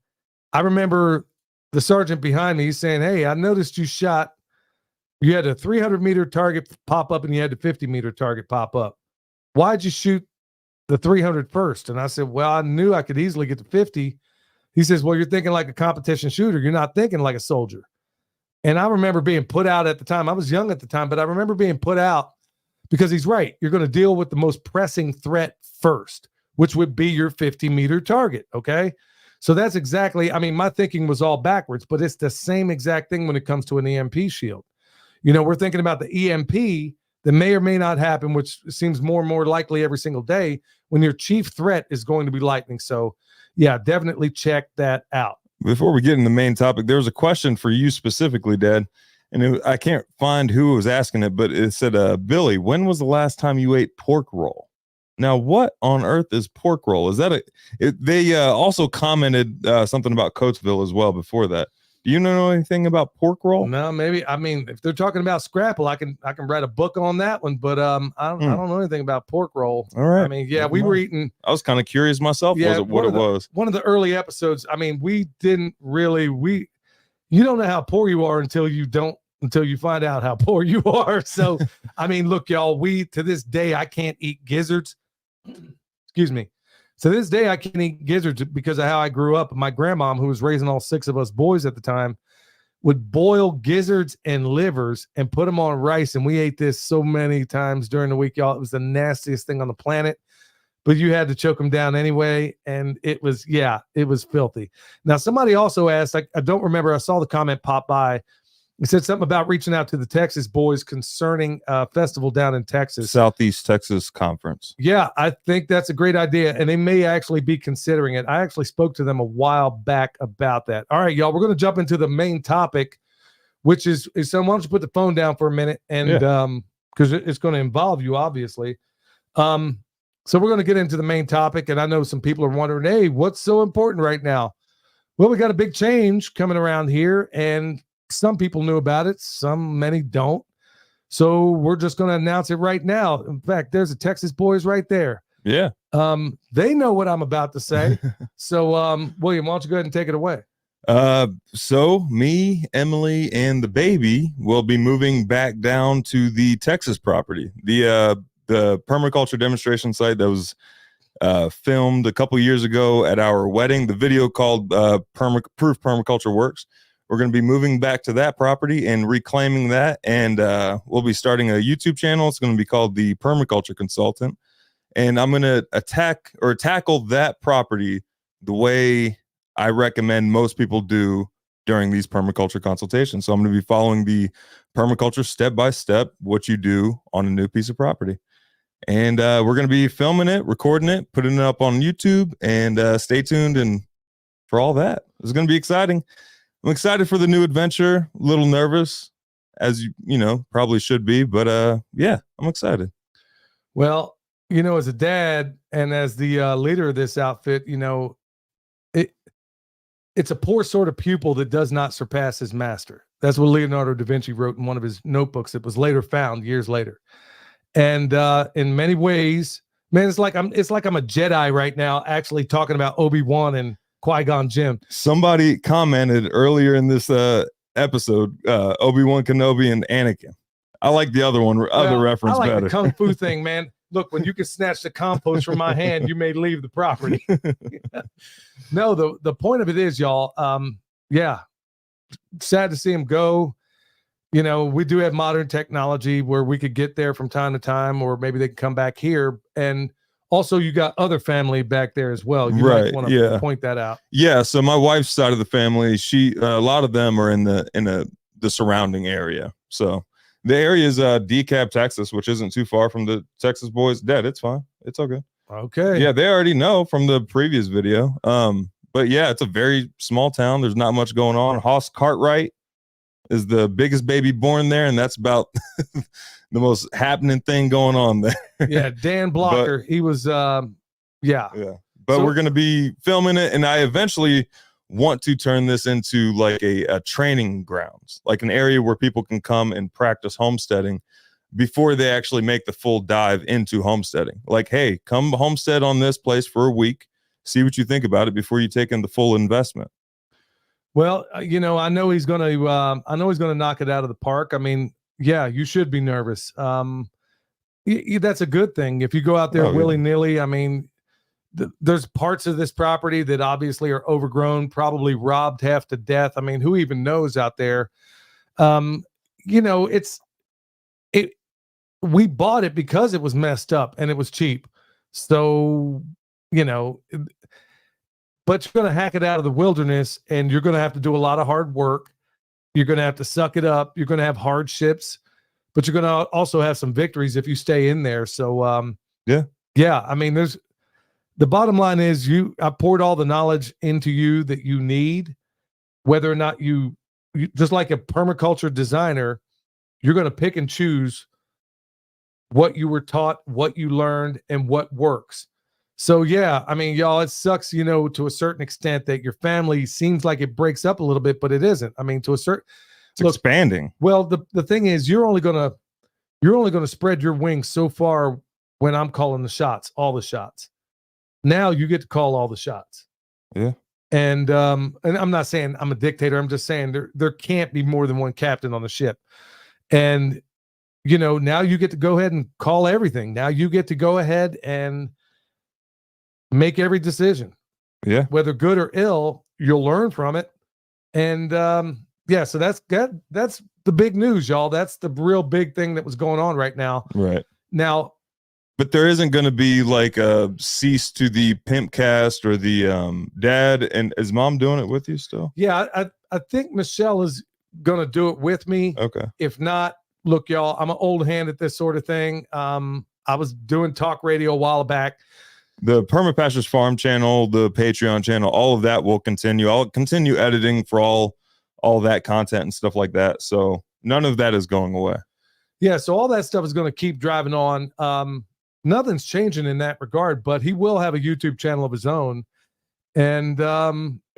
I remember the sergeant behind me saying, hey, I noticed you had a 300-meter target pop up and you had a 50-meter target pop up. Why'd you shoot the 300 first? And I said, well, I knew I could easily get to 50. He says, well, you're thinking like a competition shooter. You're not thinking like a soldier. And I remember being put out at the time. I was young at the time, but I remember being put out because he's right. You're going to deal with the most pressing threat first, which would be your 50-meter target, okay? So that's exactly, my thinking was all backwards, but it's the same exact thing when it comes to an EMP shield. We're thinking about the EMP that may or may not happen, which seems more and more likely every single day when your chief threat is going to be lightning. So, yeah, definitely check that out. Before we get in the main topic, there was a question for you specifically, Dad. And I can't find who was asking it, but it said, Billy, when was the last time you ate pork roll? Now, what on earth is pork roll? Is that they also commented something about Coatesville as well before that. Do you know anything about pork roll? No, maybe. If they're talking about scrapple, I can write a book on that one, but I don't know anything about pork roll. All right. We were eating. I was kind of curious myself. Yeah, what it was. One of the early episodes. We didn't really. You don't know how poor you are until you find out how poor you are. So, look, y'all. To this day, I can't eat gizzards. Excuse me. So this day I can't eat gizzards because of how I grew up. My grandma, who was raising all 6 of us boys at the time, would boil gizzards and livers and put them on rice. And we ate this so many times during the week, y'all. It was the nastiest thing on the planet, but you had to choke them down anyway. And it was filthy. Now, somebody also asked, I don't remember, I saw the comment pop by. He said something about reaching out to the Texas boys concerning a festival down in Texas. Southeast Texas Conference. Yeah, I think that's a great idea, and they may actually be considering it. I actually spoke to them a while back about that. All right, y'all, we're going to jump into the main topic, which is so why don't you put the phone down for a minute, and because it's going to involve you, obviously. So we're going to get into the main topic, and I know some people are wondering, hey, what's so important right now? Well, we got a big change coming around here, and some people knew about it. Many don't. So we're just going to announce it right now. In fact, there's the Texas boys right there. Yeah. They know what I'm about to say. So, William, why don't you go ahead and take it away? So me, Emily, and the baby will be moving back down to the Texas property. The permaculture demonstration site that was filmed a couple years ago at our wedding. The video called Proof Permaculture Works. We're going to be moving back to that property and reclaiming that, and we'll be starting a YouTube channel. It's going to be called the Permaculture Consultant, and I'm going to tackle that property the way I recommend most people do during these permaculture consultations. So I'm going to be following the permaculture step by step, what you do on a new piece of property. And we're going to be filming it, recording it, putting it up on YouTube, and stay tuned and for all that. It's going to be exciting. I'm excited for the new adventure, a little nervous, as you know, probably should be, but yeah, I'm excited. Well, as a dad and as the leader of this outfit, it's a poor sort of pupil that does not surpass his master. That's what Leonardo da Vinci wrote in one of his notebooks that was later found years later. And in many ways, man, it's like I'm a Jedi right now, actually talking about Obi-Wan and Qui-Gon Jinn. Somebody commented earlier in this episode, Obi-Wan Kenobi and Anakin. I like the other reference I like better. The Kung Fu thing, man. Look, when you can snatch the compost from my hand, you may leave the property. No, the point of it is, y'all, yeah, sad to see him go. We do have modern technology where we could get there from time to time, or maybe they can come back here. And also, you got other family back there as well. You might want to point that out. Yeah. So my wife's side of the family, a lot of them are in the surrounding area. So the area is DeKalb, Texas, which isn't too far from the Texas boys. Dad, it's fine. It's okay. Okay. Yeah, they already know from the previous video. But yeah, it's a very small town. There's not much going on. Hoss Cartwright is the biggest baby born there, and that's about the most happening thing going on there. Yeah, Dan Blocker, he was But we're going to be filming it, and I eventually want to turn this into like a training grounds, like an area where people can come and practice homesteading before they actually make the full dive into homesteading. Like, hey, come homestead on this place for a week, see what you think about it before you take in the full investment. Well, I know he's going to knock it out of the park. I mean, yeah, you should be nervous. That's a good thing. If you go out there willy-nilly, I mean, there's parts of this property that obviously are overgrown, probably robbed half to death. I mean, who even knows out there? We bought it because it was messed up and it was cheap. So, but you're going to hack it out of the wilderness, and you're going to have to do a lot of hard work. You're going to have to suck it up. You're going to have hardships, but you're going to also have some victories if you stay in there. So, yeah. I mean, the bottom line is I poured all the knowledge into you that you need, whether or not you just like a permaculture designer, you're going to pick and choose what you were taught, what you learned, and what works. So, yeah, I mean, y'all, it sucks, to a certain extent that your family seems like it breaks up a little bit, but it isn't. I mean, it's expanding. Well, the thing is, you're only going to spread your wings so far when I'm calling the shots, all the shots. Now you get to call all the shots. Yeah. And I'm not saying I'm a dictator. I'm just saying there can't be more than one captain on the ship. And, now you get to go ahead and call everything. Now you get to go ahead and make every decision. Yeah. Whether good or ill, you'll learn from it. And so that's the big news, y'all. That's the real big thing that was going on right now. Right. Now, but there isn't going to be like a cease to the pimp cast or the dad. And is mom doing it with you still? Yeah, I think Michelle is going to do it with me. Okay. If not, look, y'all, I'm an old hand at this sort of thing. I was doing talk radio a while back. The Perma Pastures Farm channel, the Patreon channel, all of that will continue. I'll continue editing for all that content and stuff like that. So none of that is going away. Yeah, so all that stuff is going to keep driving on. Nothing's changing in that regard, but he will have a YouTube channel of his own. And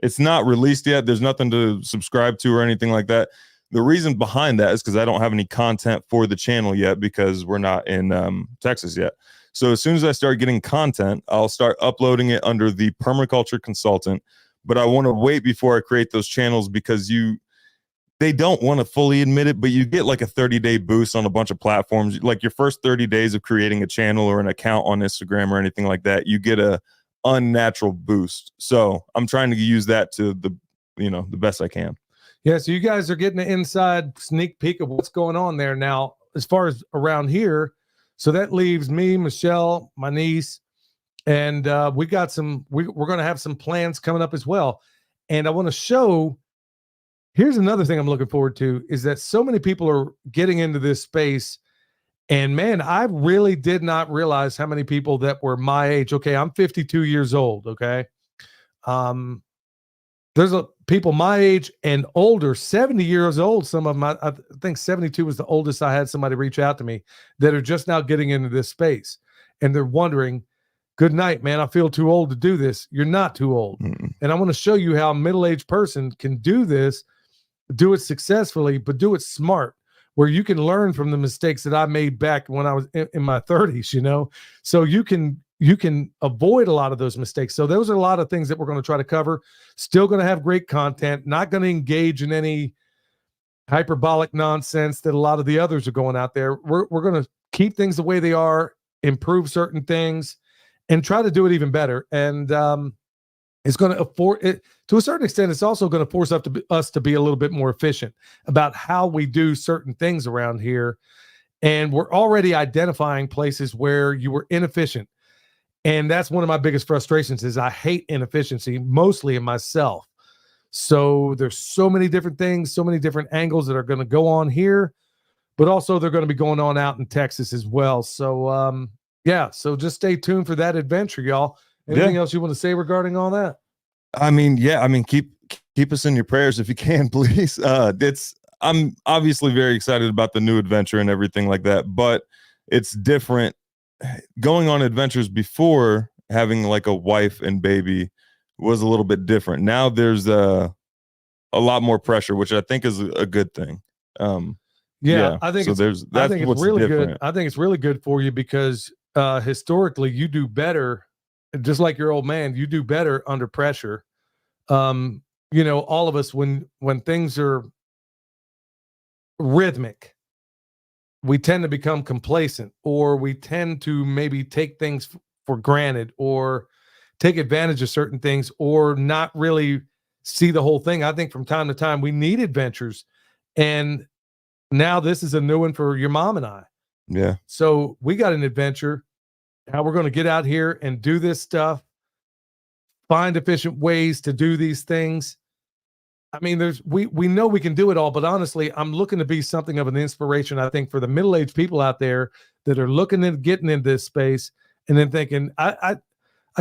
it's not released yet. There's nothing to subscribe to or anything like that. The reason behind that is because I don't have any content for the channel yet because we're not in Texas yet. So as soon as I start getting content, I'll start uploading it under the Permaculture Consultant. But I want to wait before I create those channels because they don't want to fully admit it, but you get like a 30-day boost on a bunch of platforms. Like your first 30 days of creating a channel or an account on Instagram or anything like that, you get a unnatural boost. So I'm trying to use that to the best I can. Yeah, so you guys are getting an inside sneak peek of what's going on there now as far as around here. So that leaves me, Michelle, my niece, and we got we're going to have some plans coming up as well. And I want to show, here's another thing I'm looking forward to, is that so many people are getting into this space. And man, I really did not realize how many people that were my age. Okay, I'm 52 years old, okay? There's people my age and older, 70 years old. Some of them, I think 72 was the oldest I had somebody reach out to me, that are just now getting into this space. And they're wondering, good night, man, I feel too old to do this. You're not too old. Mm-mm. And I want to show you how a middle-aged person can do this, do it successfully, but do it smart, where you can learn from the mistakes that I made back when I was in my 30s, so you can avoid a lot of those mistakes. So those are a lot of things that we're going to try to cover. Still going to have great content, not going to engage in any hyperbolic nonsense that a lot of the others are going out there. We're going to keep things the way they are, improve certain things, and try to do it even better. And it's going to afford it to a certain extent. It's also going to force us to be a little bit more efficient about how we do certain things around here. And we're already identifying places where you were inefficient. And that's one of my biggest frustrations, is I hate inefficiency, mostly in myself. So there's so many different things, so many different angles that are going to go on here, but also they're going to be going on out in Texas as well. So, so just stay tuned for that adventure, y'all. Anything else you want to say regarding all that? Keep us in your prayers if you can, please. I'm obviously very excited about the new adventure and everything like that, but it's different. Going on adventures before having like a wife and baby was a little bit different. Now there's a lot more pressure, which I think is a good thing. I think it's really different. good. I think it's really good for you because historically you do better, just like your old man, you do better under pressure. All of us, when things are rhythmic, we tend to become complacent, or we tend to maybe take things for granted or take advantage of certain things, or not really see the whole thing. I think from time to time we need adventures, and now this is a new one for your mom and I. Yeah. So we got an adventure. How we're going to get out here and do this stuff, find efficient ways to do these things. I mean, we know we can do it all, but honestly, I'm looking to be something of an inspiration, I think, for the middle-aged people out there that are looking at getting into this space and then thinking, I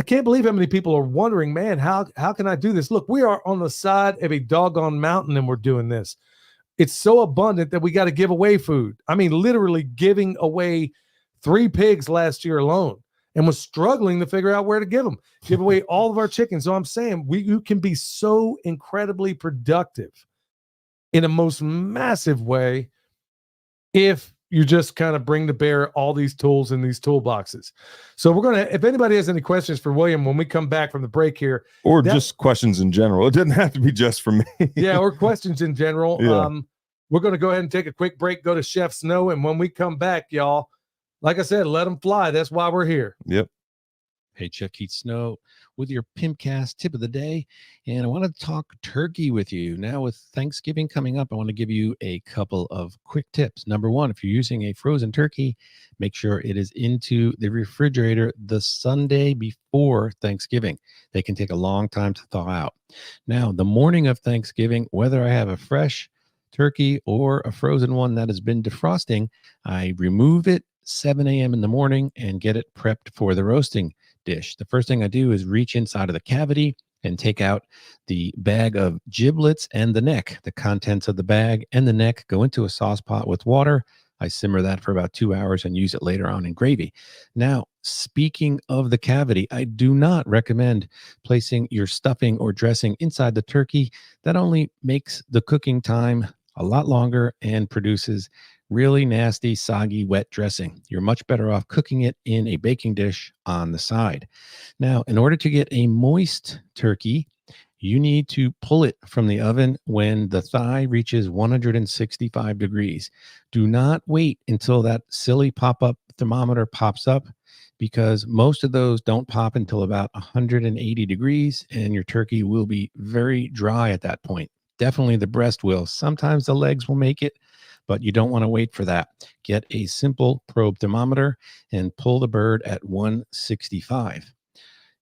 can't believe how many people are wondering, man, how can I do this? Look, we are on the side of a doggone mountain and we're doing this. It's so abundant that we got to give away food. I mean, literally giving away 3 pigs last year alone, and was struggling to figure out where to give away all of our chickens. So I'm saying you can be so incredibly productive in a most massive way if you just kind of bring to bear all these tools in these toolboxes. So we're going to, if anybody has any questions for William when we come back from the break here, or just questions in general, it doesn't have to be just for me. Yeah, or questions in general. Yeah. We're going to go ahead and take a quick break, go to Chef Snow, and when we come back, y'all, like I said, let them fly. That's why we're here. Yep. Hey, Chef Keith Snow with your Pimpcast tip of the day. And I want to talk turkey with you. Now, with Thanksgiving coming up, I want to give you a couple of quick tips. Number one, if you're using a frozen turkey, make sure it is into the refrigerator the Sunday before Thanksgiving. They can take a long time to thaw out. Now, the morning of Thanksgiving, whether I have a fresh turkey or a frozen one that has been defrosting, I remove it 7 a.m. in the morning and get it prepped for the roasting dish. The first thing I do is reach inside of the cavity and take out the bag of giblets and the neck. The contents of the bag and the neck go into a sauce pot with water. I simmer that for about 2 hours and use it later on in gravy. Now, speaking of the cavity, I do not recommend placing your stuffing or dressing inside the turkey. That only makes the cooking time a lot longer and produces really nasty, soggy, wet dressing. You're much better off cooking it in a baking dish on the side. Now, in order to get a moist turkey, you need to pull it from the oven when the thigh reaches 165 degrees. Do not wait until that silly pop-up thermometer pops up, because most of those don't pop until about 180 degrees, and your turkey will be very dry at that point. Definitely the breast will. Sometimes the legs will make it, but you don't want to wait for that. Get a simple probe thermometer and pull the bird at 165.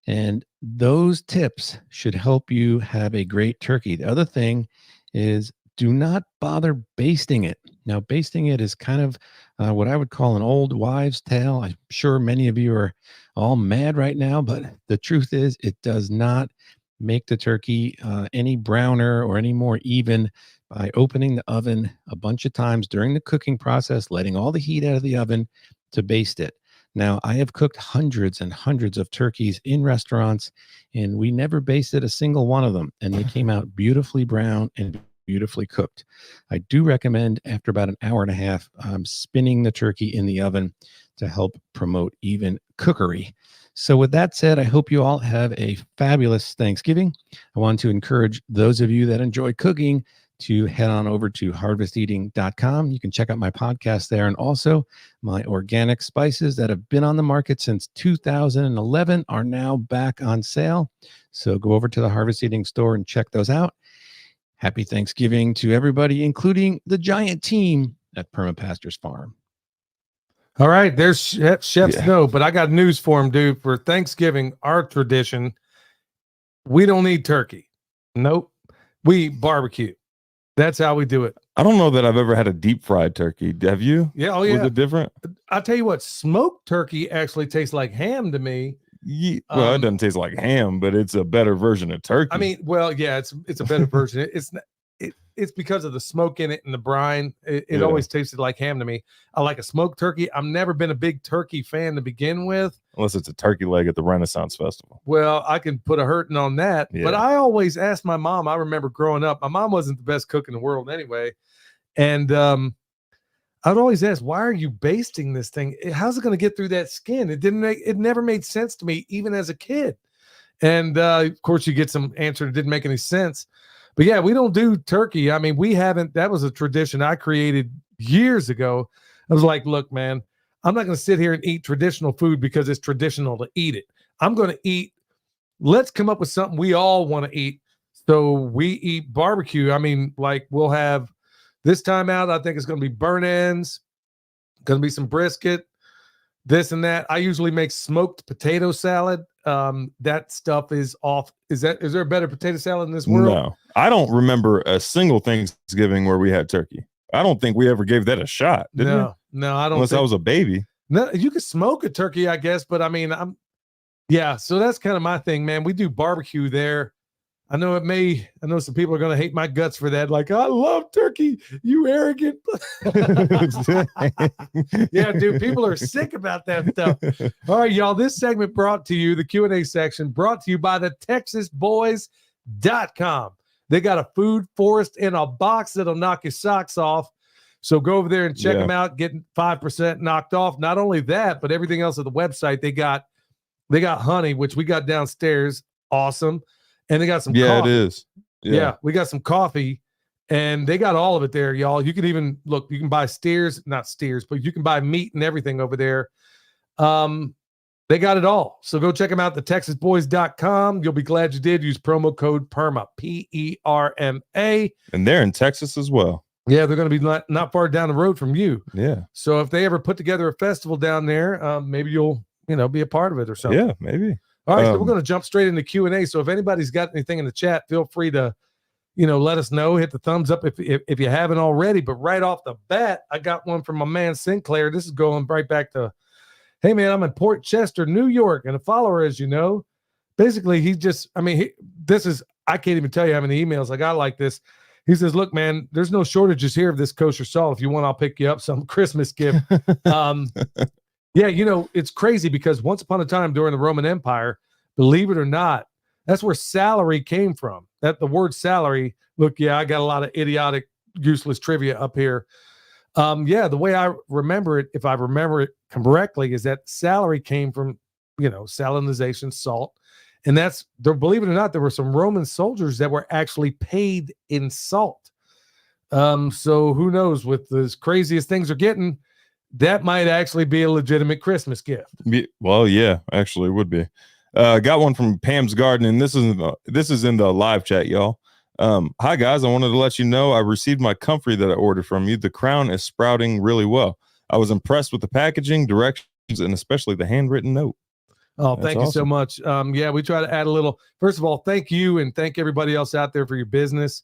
And those tips should help you have a great turkey. The other thing is, do not bother basting it. Now, basting it is kind of what I would call an old wives' tale. I'm sure many of you are all mad right now, but the truth is it does not make the turkey any browner or any more even by opening the oven a bunch of times during the cooking process, letting all the heat out of the oven to baste it. Now, I have cooked hundreds and hundreds of turkeys in restaurants, and we never basted a single one of them, and they came out beautifully brown and beautifully cooked. I do recommend, after about an hour and a half, spinning the turkey in the oven to help promote even cookery. So with that said, I hope you all have a fabulous Thanksgiving. I want to encourage those of you that enjoy cooking to head on over to harvesteating.com. You can check out my podcast there, and also my organic spices that have been on the market since 2011 are now back on sale. So go over to the Harvest Eating store and check those out. Happy Thanksgiving to everybody, including the giant team at Perma Pastures Farm. All right, there's Chef Snow, but I got news for him, dude. For Thanksgiving, our tradition, we don't need turkey. Nope. We barbecue. That's how we do it. I don't know that I've ever had a deep fried turkey. Have you? Yeah. Oh, yeah. Was it different? I'll tell you what, smoked turkey actually tastes like ham to me. Yeah, well, it doesn't taste like ham, but it's a better version of turkey. I mean, well, yeah, it's a better version. It's because of the smoke in it and the brine. It always tasted like ham to me. I like a smoked turkey. I've never been a big turkey fan to begin with. Unless it's a turkey leg at the Renaissance Festival. Well, I can put a hurting on that. Yeah. But I always asked my mom. I remember growing up, my mom wasn't the best cook in the world anyway. And I'd always ask, why are you basting this thing? How's it going to get through that skin? It never made sense to me, even as a kid. And of course, you get some answer that didn't make any sense. But yeah, we don't do turkey. I mean, that was a tradition I created years ago. I was like, look, man, I'm not going to sit here and eat traditional food because it's traditional to eat it. I'm going to let's come up with something we all want to eat. So we eat barbecue. I mean, like, we'll have this time out, I think it's going to be burnt ends, going to be some brisket, this and that. I usually make smoked potato salad. That stuff is off. Is there a better potato salad in this world? No, I don't remember a single Thanksgiving where we had turkey. I don't think we ever gave that a shot. Did we? No, I don't. Unless I was a baby. No, you could smoke a turkey, I guess, but I mean, so that's kind of my thing, man. We do barbecue there. I know some people are going to hate my guts for that. Like, I love turkey, you arrogant. Yeah, dude, people are sick about that stuff. All right, y'all, this segment brought to you, the Q&A section, brought to you by the TexasBoys.com. They got a food forest in a box that'll knock your socks off. So go over there and check them out, getting 5% knocked off. Not only that, but everything else at the website. They got honey, which we got downstairs. Awesome. And they got some coffee. It is. Yeah, we got some coffee, and they got all of it there, y'all. You can even look, you can buy not steers, but you can buy meat and everything over there. They got it all. So go check them out, TheTexasBoys.com. You'll be glad you did. Use promo code PERMA, PERMA. And they're in Texas as well. Yeah, they're going to be not far down the road from you. Yeah. So if they ever put together a festival down there, maybe you'll, be a part of it or something. Yeah, maybe. All right, so we're going to jump straight into Q&A. So if anybody's got anything in the chat, feel free to, let us know. Hit the thumbs up if you haven't already. But right off the bat, I got one from my man Sinclair. This is going right back to, hey man, I'm in Port Chester, New York, and a follower, as you know. Basically, I can't even tell you how many emails I got like this. He says, look, man, there's no shortages here of this kosher salt. If you want, I'll pick you up some Christmas gift. Yeah, it's crazy because once upon a time during the Roman Empire, believe it or not, that's where salary came from. That the word salary, look, yeah, I got a lot of idiotic, useless trivia up here. The way I remember it, if I remember it correctly, is that salary came from, salinization, salt. And believe it or not, there were some Roman soldiers that were actually paid in salt. So who knows, with as crazy as things are getting, that might actually be a legitimate Christmas gift. Well, yeah, actually it would be. Got one from Pam's Garden, and this is in the live chat, y'all. Hi guys, I wanted to let you know I received my comfrey that I ordered from you. The crown is sprouting really well. I was impressed with the packaging, directions, and especially the handwritten note. Oh, thank you so much. We try to add a little. First of all, thank you, and thank everybody else out there for your business.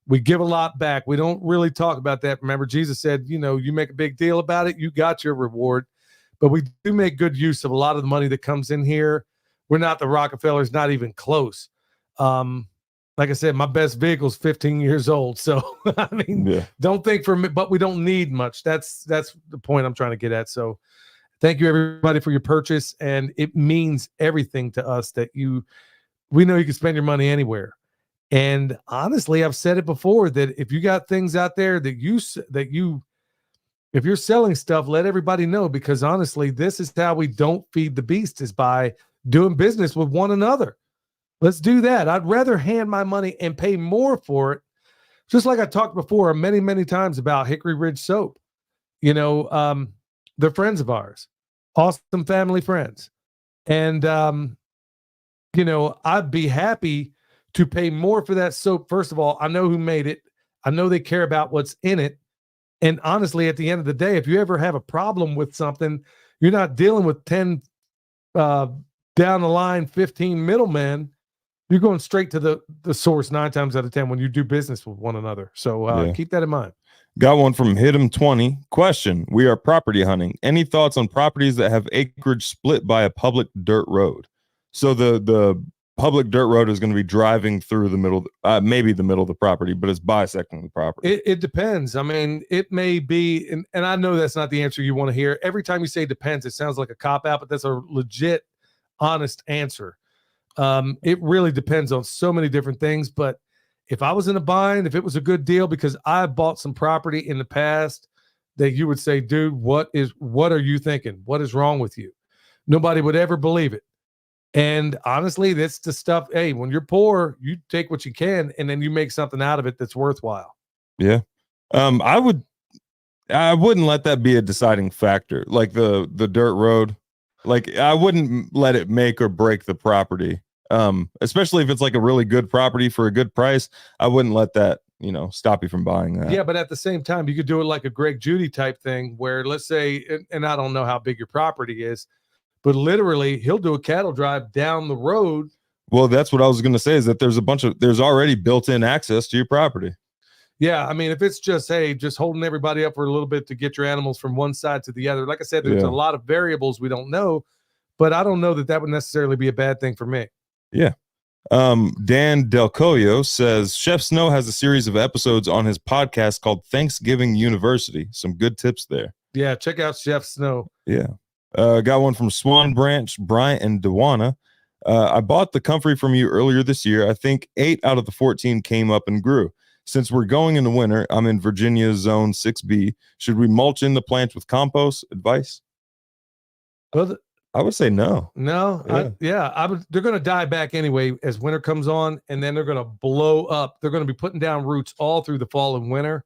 We give a lot back. We don't really talk about that. Remember, Jesus said, you make a big deal about it, you got your reward. But we do make good use of a lot of the money that comes in here. We're not the Rockefellers, not even close. Like I said, my best vehicle is 15 years old. So, Don't think for me, but we don't need much. That's the point I'm trying to get at. So thank you, everybody, for your purchase. And it means everything to us that we know you can spend your money anywhere. And honestly, I've said it before that if you got things out there if you're selling stuff, let everybody know, because honestly, this is how we don't feed the beast, is by doing business with one another. Let's do that. I'd rather hand my money and pay more for it. Just like I talked before many, many times about Hickory Ridge Soap. They're friends of ours, awesome family friends. And, I'd be happy to pay more for that soap. First of all, I know who made it. I know they care about what's in it. And honestly, at the end of the day, if you ever have a problem with something, you're not dealing with 10 down the line, 15 middlemen. You're going straight to the source 9 times out of 10 when you do business with one another. So keep that in mind. Got one from Hit''em20. Question: we are property hunting. Any thoughts on properties that have acreage split by a public dirt road? So the public dirt road is going to be driving through the middle, maybe the middle of the property, but it's bisecting the property. It depends. I mean, it may be, and I know that's not the answer you want to hear. Every time you say depends, it sounds like a cop-out, but that's a legit, honest answer. It really depends on so many different things. But if I was in a bind, if it was a good deal, because I bought some property in the past that you would say, dude, what are you thinking? What is wrong with you? Nobody would ever believe it. And honestly, that's the stuff. Hey, when you're poor, you take what you can, and then you make something out of it that's worthwhile. Yeah. I wouldn't let that be a deciding factor. Like the dirt road, like I wouldn't let it make or break the property. Especially if it's like a really good property for a good price, I wouldn't let that, stop you from buying that. Yeah. But at the same time, you could do it like a Greg Judy type thing where, let's say, and I don't know how big your property is, but literally he'll do a cattle drive down the road. Well, that's what I was going to say, is that there's already built-in access to your property. Yeah. I mean, if it's just holding everybody up for a little bit to get your animals from one side to the other. Like I said, there's a lot of variables we don't know, but I don't know that would necessarily be a bad thing for me. Yeah. Dan Del Coyo says Chef Snow has a series of episodes on his podcast called Thanksgiving University. Some good tips there. Yeah. Check out Chef Snow. Yeah. Got one from Swan Branch, Bryant and Dewana. I bought the comfrey from you earlier this year. I think 8 out of the 14 came up and grew. Since we're going in the winter, I'm in Virginia Zone 6B. Should we mulch in the plants with compost? Advice? Well, I would say no. No. They're going to die back anyway as winter comes on, and then they're going to blow up. They're going to be putting down roots all through the fall and winter.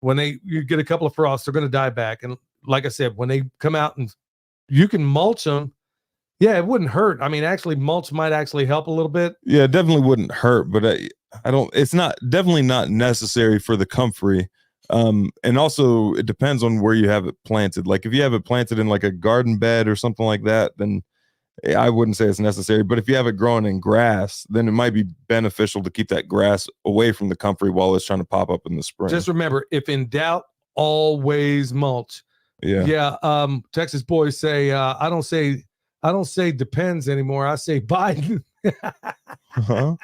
When you get a couple of frosts, they're going to die back. And like I said, when they come out and you can mulch them, yeah, it wouldn't hurt. I mean, actually, mulch might actually help a little bit. Yeah, it definitely wouldn't hurt, but it's definitely not necessary for the comfrey. And also it depends on where you have it planted. Like if you have it planted in like a garden bed or something like that, then I wouldn't say it's necessary, but if you have it growing in grass, then it might be beneficial to keep that grass away from the comfrey while it's trying to pop up in the spring. Just remember, if in doubt, always mulch. Yeah. Texas boys say, I don't say depends anymore. I say Biden. Huh?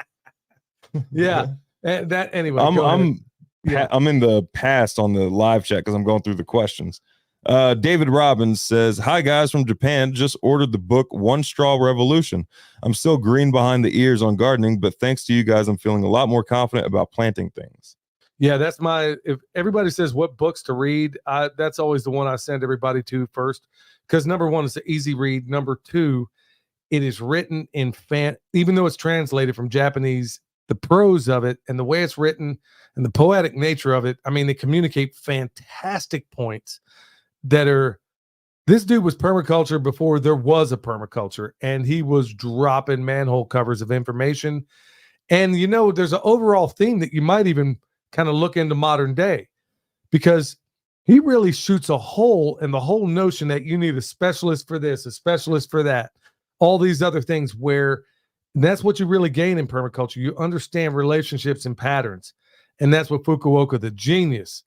Yeah. And that anyway. I'm in the past on the live chat because I'm going through the questions. David Robbins says, "Hi guys from Japan. Just ordered the book One Straw Revolution. I'm still green behind the ears on gardening, but thanks to you guys, I'm feeling a lot more confident about planting things." Yeah, that's if everybody says what books to read, that's always the one I send everybody to first. Because number one, it's an easy read. Number two, it is written in even though it's translated from Japanese, the prose of it and the way it's written and the poetic nature of it, I mean, they communicate fantastic points that are. This dude was permaculture before there was a permaculture, and he was dropping manhole covers of information. And there's an overall theme that you might even kind of look into modern day, because he really shoots a hole in the whole notion that you need a specialist for this, a specialist for that, all these other things, where that's what you really gain in permaculture. You understand relationships and patterns. And that's what Fukuoka, the genius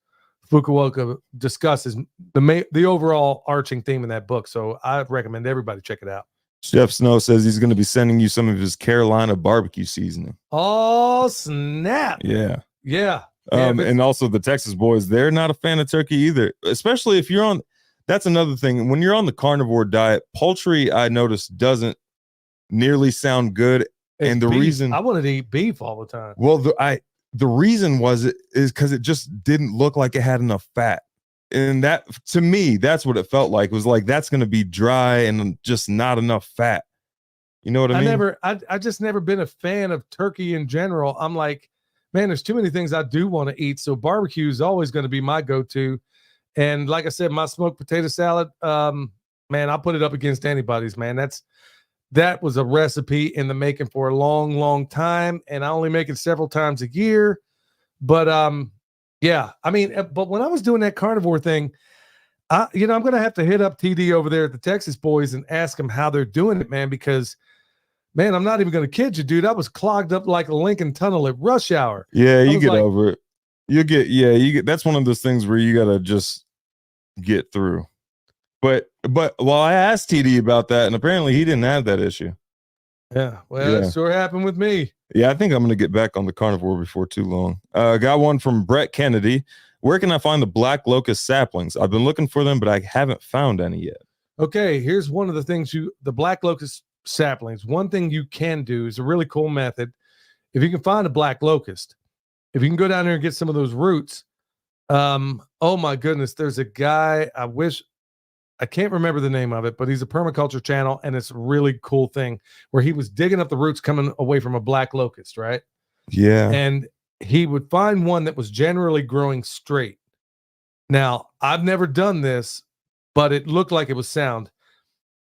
Fukuoka, discusses the overall arching theme in that book. So I recommend everybody check it out. Chef Snow says he's going to be sending you some of his Carolina barbecue seasoning. Oh, snap. Yeah. And also the Texas boys, they're not a fan of turkey either, especially if you're on. That's another thing. When you're on the carnivore diet, poultry, I noticed, doesn't nearly sound good. And the beef. reason I wanted to eat beef all the time. Well, the reason is because it just didn't look like it had enough fat. And that, to me, that's what it felt like. It was like, that's going to be dry and just not enough fat. You know what I mean? I just never been a fan of turkey in general. I'm like, man, there's too many things I do want to eat. So barbecue is always going to be my go-to. And like I said, my smoked potato salad, man, I'll put it up against anybody's, man. That was a recipe in the making for a long, long time. And I only make it several times a year. But yeah, I mean, but when I was doing that carnivore thing, I'm going to have to hit up TD over there at the Texas boys and ask them how they're doing it, man, because, man, I'm not even going to kid you, dude. I was clogged up like a Lincoln Tunnel at rush hour. Yeah, you get over it. You get, that's one of those things where you got to just get through. But I asked TD about that, and apparently he didn't have that issue. Yeah, well, it sure happened with me. Yeah, I think I'm going to get back on the carnivore before too long. Got one from Brett Kennedy. Where can I find the black locust saplings? I've been looking for them, but I haven't found any yet. Okay, here's one of the things the black locust saplings. One thing you can do is a really cool method. If you can find a black locust, if you can go down there and get some of those roots. Oh my goodness, there's a guy, I can't remember the name of it, but he's a permaculture channel, and it's a really cool thing where he was digging up the roots coming away from a black locust, right? Yeah. And he would find one that was generally growing straight. Now, I've never done this, but it looked like it was sound.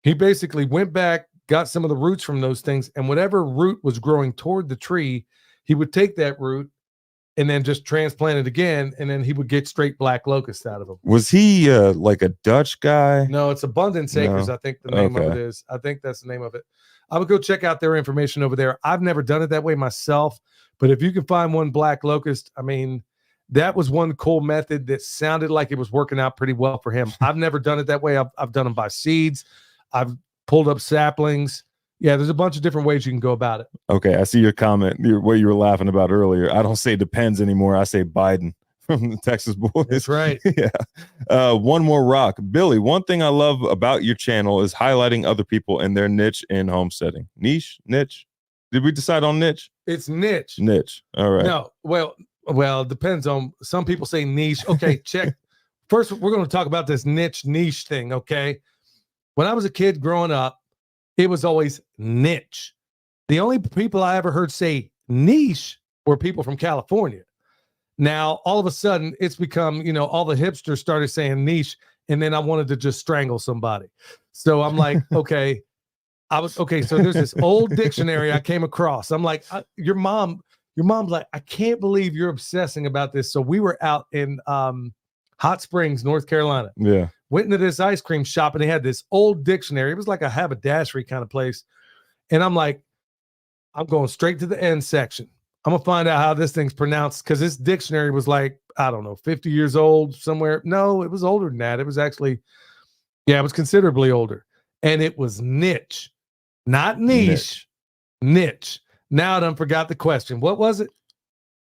He basically went back, got some of the roots from those things, and whatever root was growing toward the tree, he would take that root and then just transplant it again, and then he would get straight black locust out of them. Was he like a Dutch guy? No, it's Abundance Acres, I think the name of it is. I think that's the name of it. I would go check out their information over there. I've never done it that way myself, but if you can find one black locust, I mean, that was one cool method that sounded like it was working out pretty well for him. I've never done it that way. I've done them by seeds. I've pulled up saplings. Yeah, there's a bunch of different ways you can go about it. Okay, I see your comment, what you were laughing about earlier. I don't say depends anymore. I say Biden from the Texas boys. That's right. Yeah. One more rock. Billy, one thing I love about your channel is highlighting other people and their niche in homesteading. Niche? Did we decide on niche? It's niche. Niche. All right. No, well, it depends on, some people say niche. Okay, check. First, we're going to talk about this niche thing, okay? When I was a kid growing up, it was always niche. The only people I ever heard say niche were people from California. Now, all of a sudden, it's become, all the hipsters started saying niche, and then I wanted to just strangle somebody. So I'm like, okay. So there's this old dictionary I came across. I'm like, your mom's like, I can't believe you're obsessing about this. So we were out in Hot Springs, North Carolina. Yeah. went into this ice cream shop and they had this old dictionary. It was like a haberdashery kind of place. And I'm like, I'm going straight to the end section. I'm going to find out how this thing's pronounced, because this dictionary was like, I don't know, 50 years old somewhere. No, it was older than that. It was actually, yeah, it was considerably older. And it was niche, not niche, niche. Now I done forgot the question. What was it?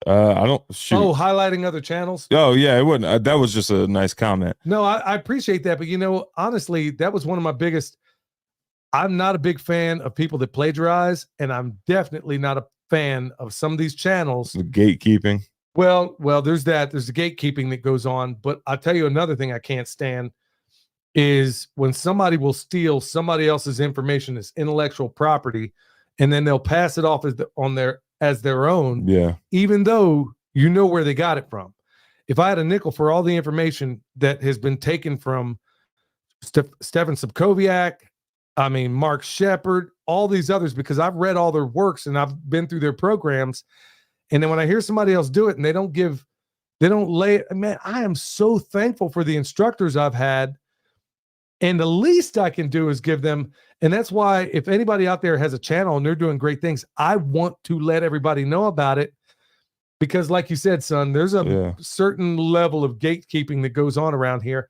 I don't shoot. Oh, highlighting other channels. Oh yeah, it wasn't. That was just a nice comment. No, I appreciate that. But, you know, honestly, that was one of my biggest. I'm not a big fan of people that plagiarize, and I'm definitely not a fan of some of these channels. The gatekeeping. Well, there's that. There's the gatekeeping that goes on. But I'll tell you another thing I can't stand is when somebody will steal somebody else's information as intellectual property, and then they'll pass it off as their own. Yeah. Even though you know where they got it from. If I had a nickel for all the information that has been taken from Stefan Subkowiak, Mark Shepard, all these others, because I've read all their works and I've been through their programs. And then when I hear somebody else do it and they don't lay it, man, I am so thankful for the instructors I've had. And the least I can do is give them. And that's why if anybody out there has a channel and they're doing great things, I want to let everybody know about it. Because like you said, son, there's a certain level of gatekeeping that goes on around here.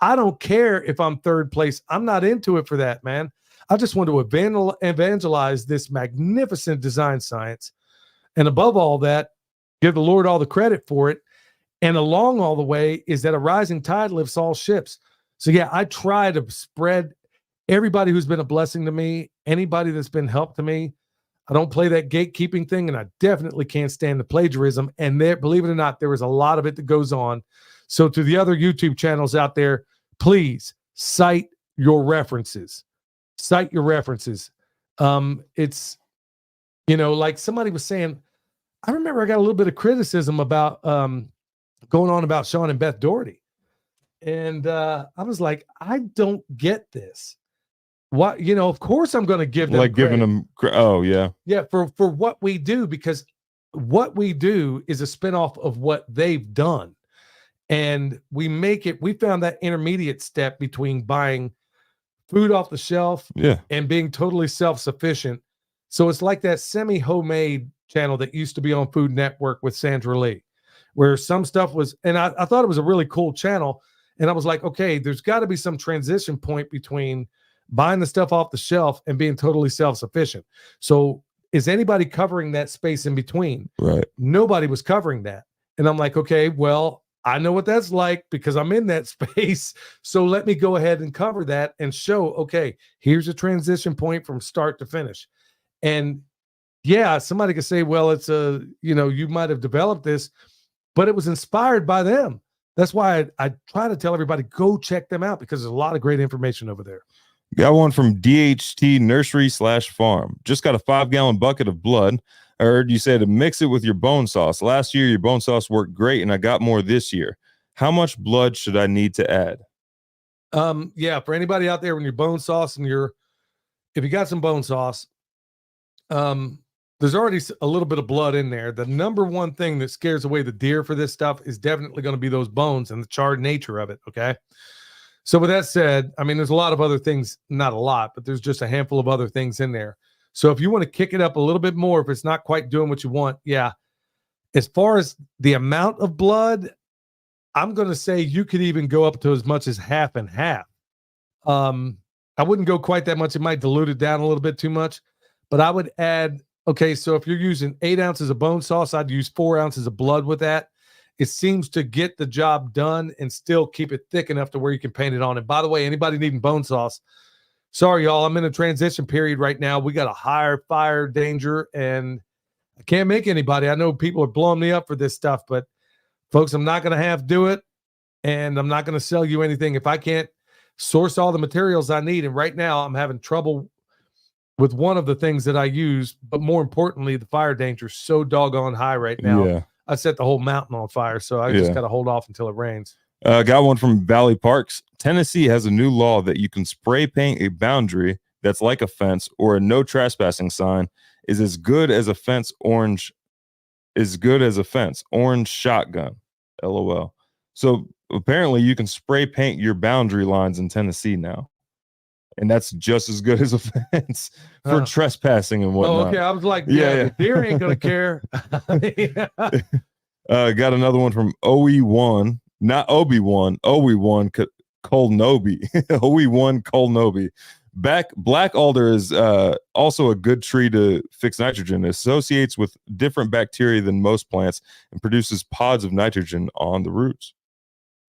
I don't care if I'm third place. I'm not into it for that, man. I just want to evangelize this magnificent design science. And above all that, give the Lord all the credit for it. And along all the way is that a rising tide lifts all ships. So yeah, I try to spread everybody who's been a blessing to me, anybody that's been help to me. I don't play that gatekeeping thing, and I definitely can't stand the plagiarism. And there, believe it or not, there is a lot of it that goes on. So to the other YouTube channels out there, please cite your references. Cite your references. It's, you know, like somebody was saying, I remember I got a little bit of criticism about going on about Sean and Beth Doherty. And I was like, I don't get this. What, you know, of course I'm going to give them like credit. giving them. Oh yeah. Yeah. For what we do, because what we do is a spinoff of what they've done. And we found that intermediate step between buying food off the shelf and being totally self-sufficient. So it's like that semi-homemade channel that used to be on Food Network with Sandra Lee, where some stuff was, and I thought it was a really cool channel. And I was like, okay, there's got to be some transition point between buying the stuff off the shelf and being totally self-sufficient. So is anybody covering that space in between? Right. Nobody was covering that. And I'm like, okay, well, I know what that's like because I'm in that space. So let me go ahead and cover that and show, okay, here's a transition point from start to finish. And yeah, somebody could say, well, it's you might have developed this, but it was inspired by them. That's why I try to tell everybody, go check them out, because there's a lot of great information over there. Got one from DHT Nursery/Farm. Just got a 5-gallon bucket of blood. I heard you say to mix it with your bone sauce. Last year, your bone sauce worked great, and I got more this year. How much blood should I need to add? Yeah, for anybody out there, when your bone sauce and if you got some bone sauce, there's already a little bit of blood in there. The number one thing that scares away the deer for this stuff is definitely going to be those bones and the charred nature of it. Okay. So with that said, there's a lot of other things, not a lot, but there's just a handful of other things in there. So if you want to kick it up a little bit more, if it's not quite doing what you want, yeah. As far as the amount of blood, I'm going to say you could even go up to as much as half and half. I wouldn't go quite that much. It might dilute it down a little bit too much, but I would add, okay, so if you're using 8 ounces of bone sauce, I'd use 4 ounces of blood with that. It seems to get the job done and still keep it thick enough to where you can paint it on. And by the way, anybody needing bone sauce, sorry, y'all, I'm in a transition period right now. We got a higher fire danger, and I can't make anybody. I know people are blowing me up for this stuff, but folks, I'm not going to do it, and I'm not going to sell you anything if I can't source all the materials I need. And right now I'm having trouble with one of the things that I use, but more importantly, the fire danger is so doggone high right now. Yeah. I set the whole mountain on fire, so I just got to hold off until it rains. Got one from Valley Parks. Tennessee has a new law that you can spray paint a boundary that's like a fence or a no trespassing sign is as good as a fence orange shotgun. LOL. So apparently you can spray paint your boundary lines in Tennessee now. And that's just as good as a fence for trespassing and whatnot. Oh, okay. I was like, yeah. The deer ain't gonna care. Got another one from OE1, not Obi-Wan, OE1 Colnobi. OE1 Colnobi. Black alder is also a good tree to fix nitrogen. It associates with different bacteria than most plants and produces pods of nitrogen on the roots.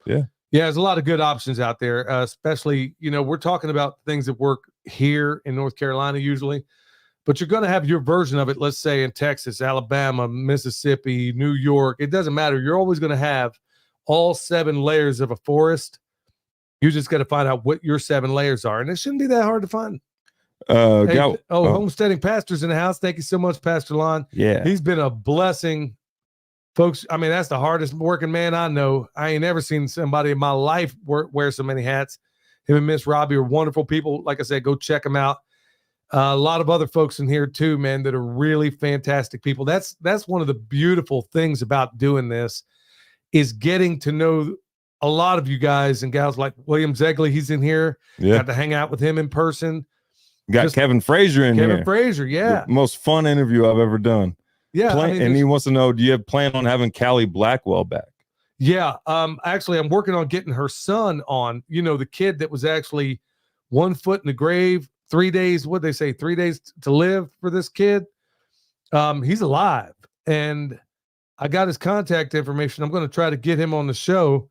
Yeah. Yeah, there's a lot of good options out there, especially, we're talking about things that work here in North Carolina usually, but you're going to have your version of it, let's say in Texas, Alabama, Mississippi, New York. It doesn't matter. You're always going to have all 7 layers of a forest. You just got to find out what your 7 layers are, and it shouldn't be that hard to find. Homesteading Pastures in the house. Thank you so much, Pastor Lon. Yeah. He's been a blessing. Folks, I mean, that's the hardest working man I know. I ain't ever seen somebody in my life wear so many hats. Him and Miss Robbie are wonderful people. Like I said, go check them out. A lot of other folks in here too, man, that are really fantastic people. That's one of the beautiful things about doing this is getting to know a lot of you guys and gals like William Zegley. He's in here. Yeah. Got to hang out with him in person. Got Kevin Frazier in here. Kevin Frazier, yeah. The most fun interview I've ever done. Yeah, and he wants to know, do you have plan on having Callie Blackwell back? Yeah, actually, I'm working on getting her son on. The kid that was actually 1 foot in the grave, 3 days. What they say, 3 days to live for this kid. He's alive, and I got his contact information. I'm going to try to get him on the show.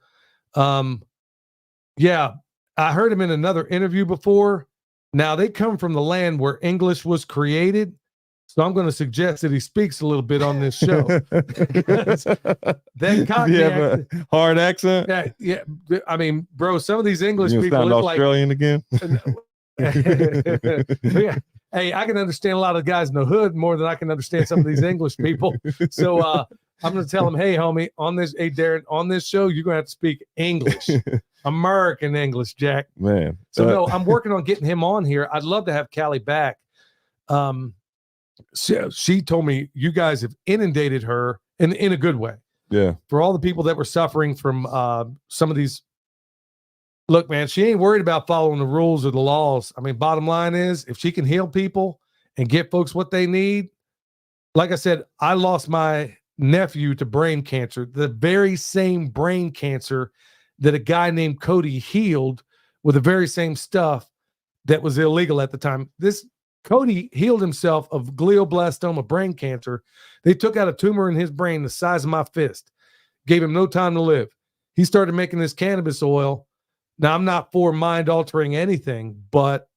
Yeah, I heard him in another interview before. Now they come from the land where English was created. So I'm going to suggest that he speaks a little bit on this show. That Cockney accent, a hard accent. Yeah. I mean, bro, some of these English you people sound Australian again. Yeah. Hey, I can understand a lot of guys in the hood more than I can understand some of these English people. So I'm going to tell them, hey, homie, Darren, on this show, you're going to have to speak English, American English, Jack. Man. So no, I'm working on getting him on here. I'd love to have Callie back. She told me you guys have inundated her in a good way. Yeah. For all the people that were suffering from some of these. Look, man, she ain't worried about following the rules or the laws. I mean, bottom line is if she can heal people and get folks what they need. Like I said, I lost my nephew to brain cancer, the very same brain cancer that a guy named Cody healed with the very same stuff that was illegal at the time. This Cody healed himself of glioblastoma brain cancer. They took out a tumor in his brain the size of my fist, gave him no time to live. He started making this cannabis oil. Now, I'm not for mind altering anything, but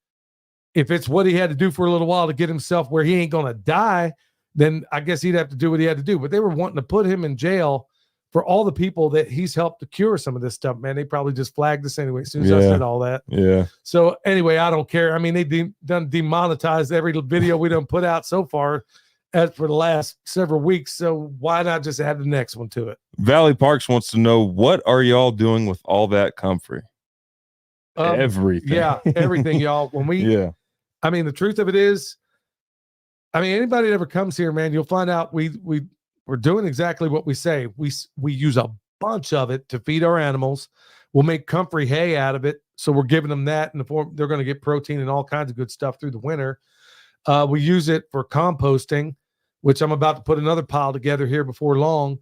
if it's what he had to do for a little while to get himself where he ain't going to die, then I guess he'd have to do what he had to do. But they were wanting to put him in jail for all the people that he's helped to cure some of this stuff, man. They probably just flagged us anyway as soon as I said all that. Yeah. So anyway, I don't care. I mean, they done demonetized every video we done put out so far for the last several weeks. So why not just add the next one to it? Valley Parks wants to know, what are y'all doing with all that comfrey? Everything. Yeah, everything, y'all. I mean, the truth of it is, I mean, anybody that ever comes here, man, you'll find out we're doing exactly what we say. We use a bunch of it to feed our animals. We'll make comfrey hay out of it. So we're giving them that in the form, they're going to get protein and all kinds of good stuff through the winter. We use it for composting, which I'm about to put another pile together here before long.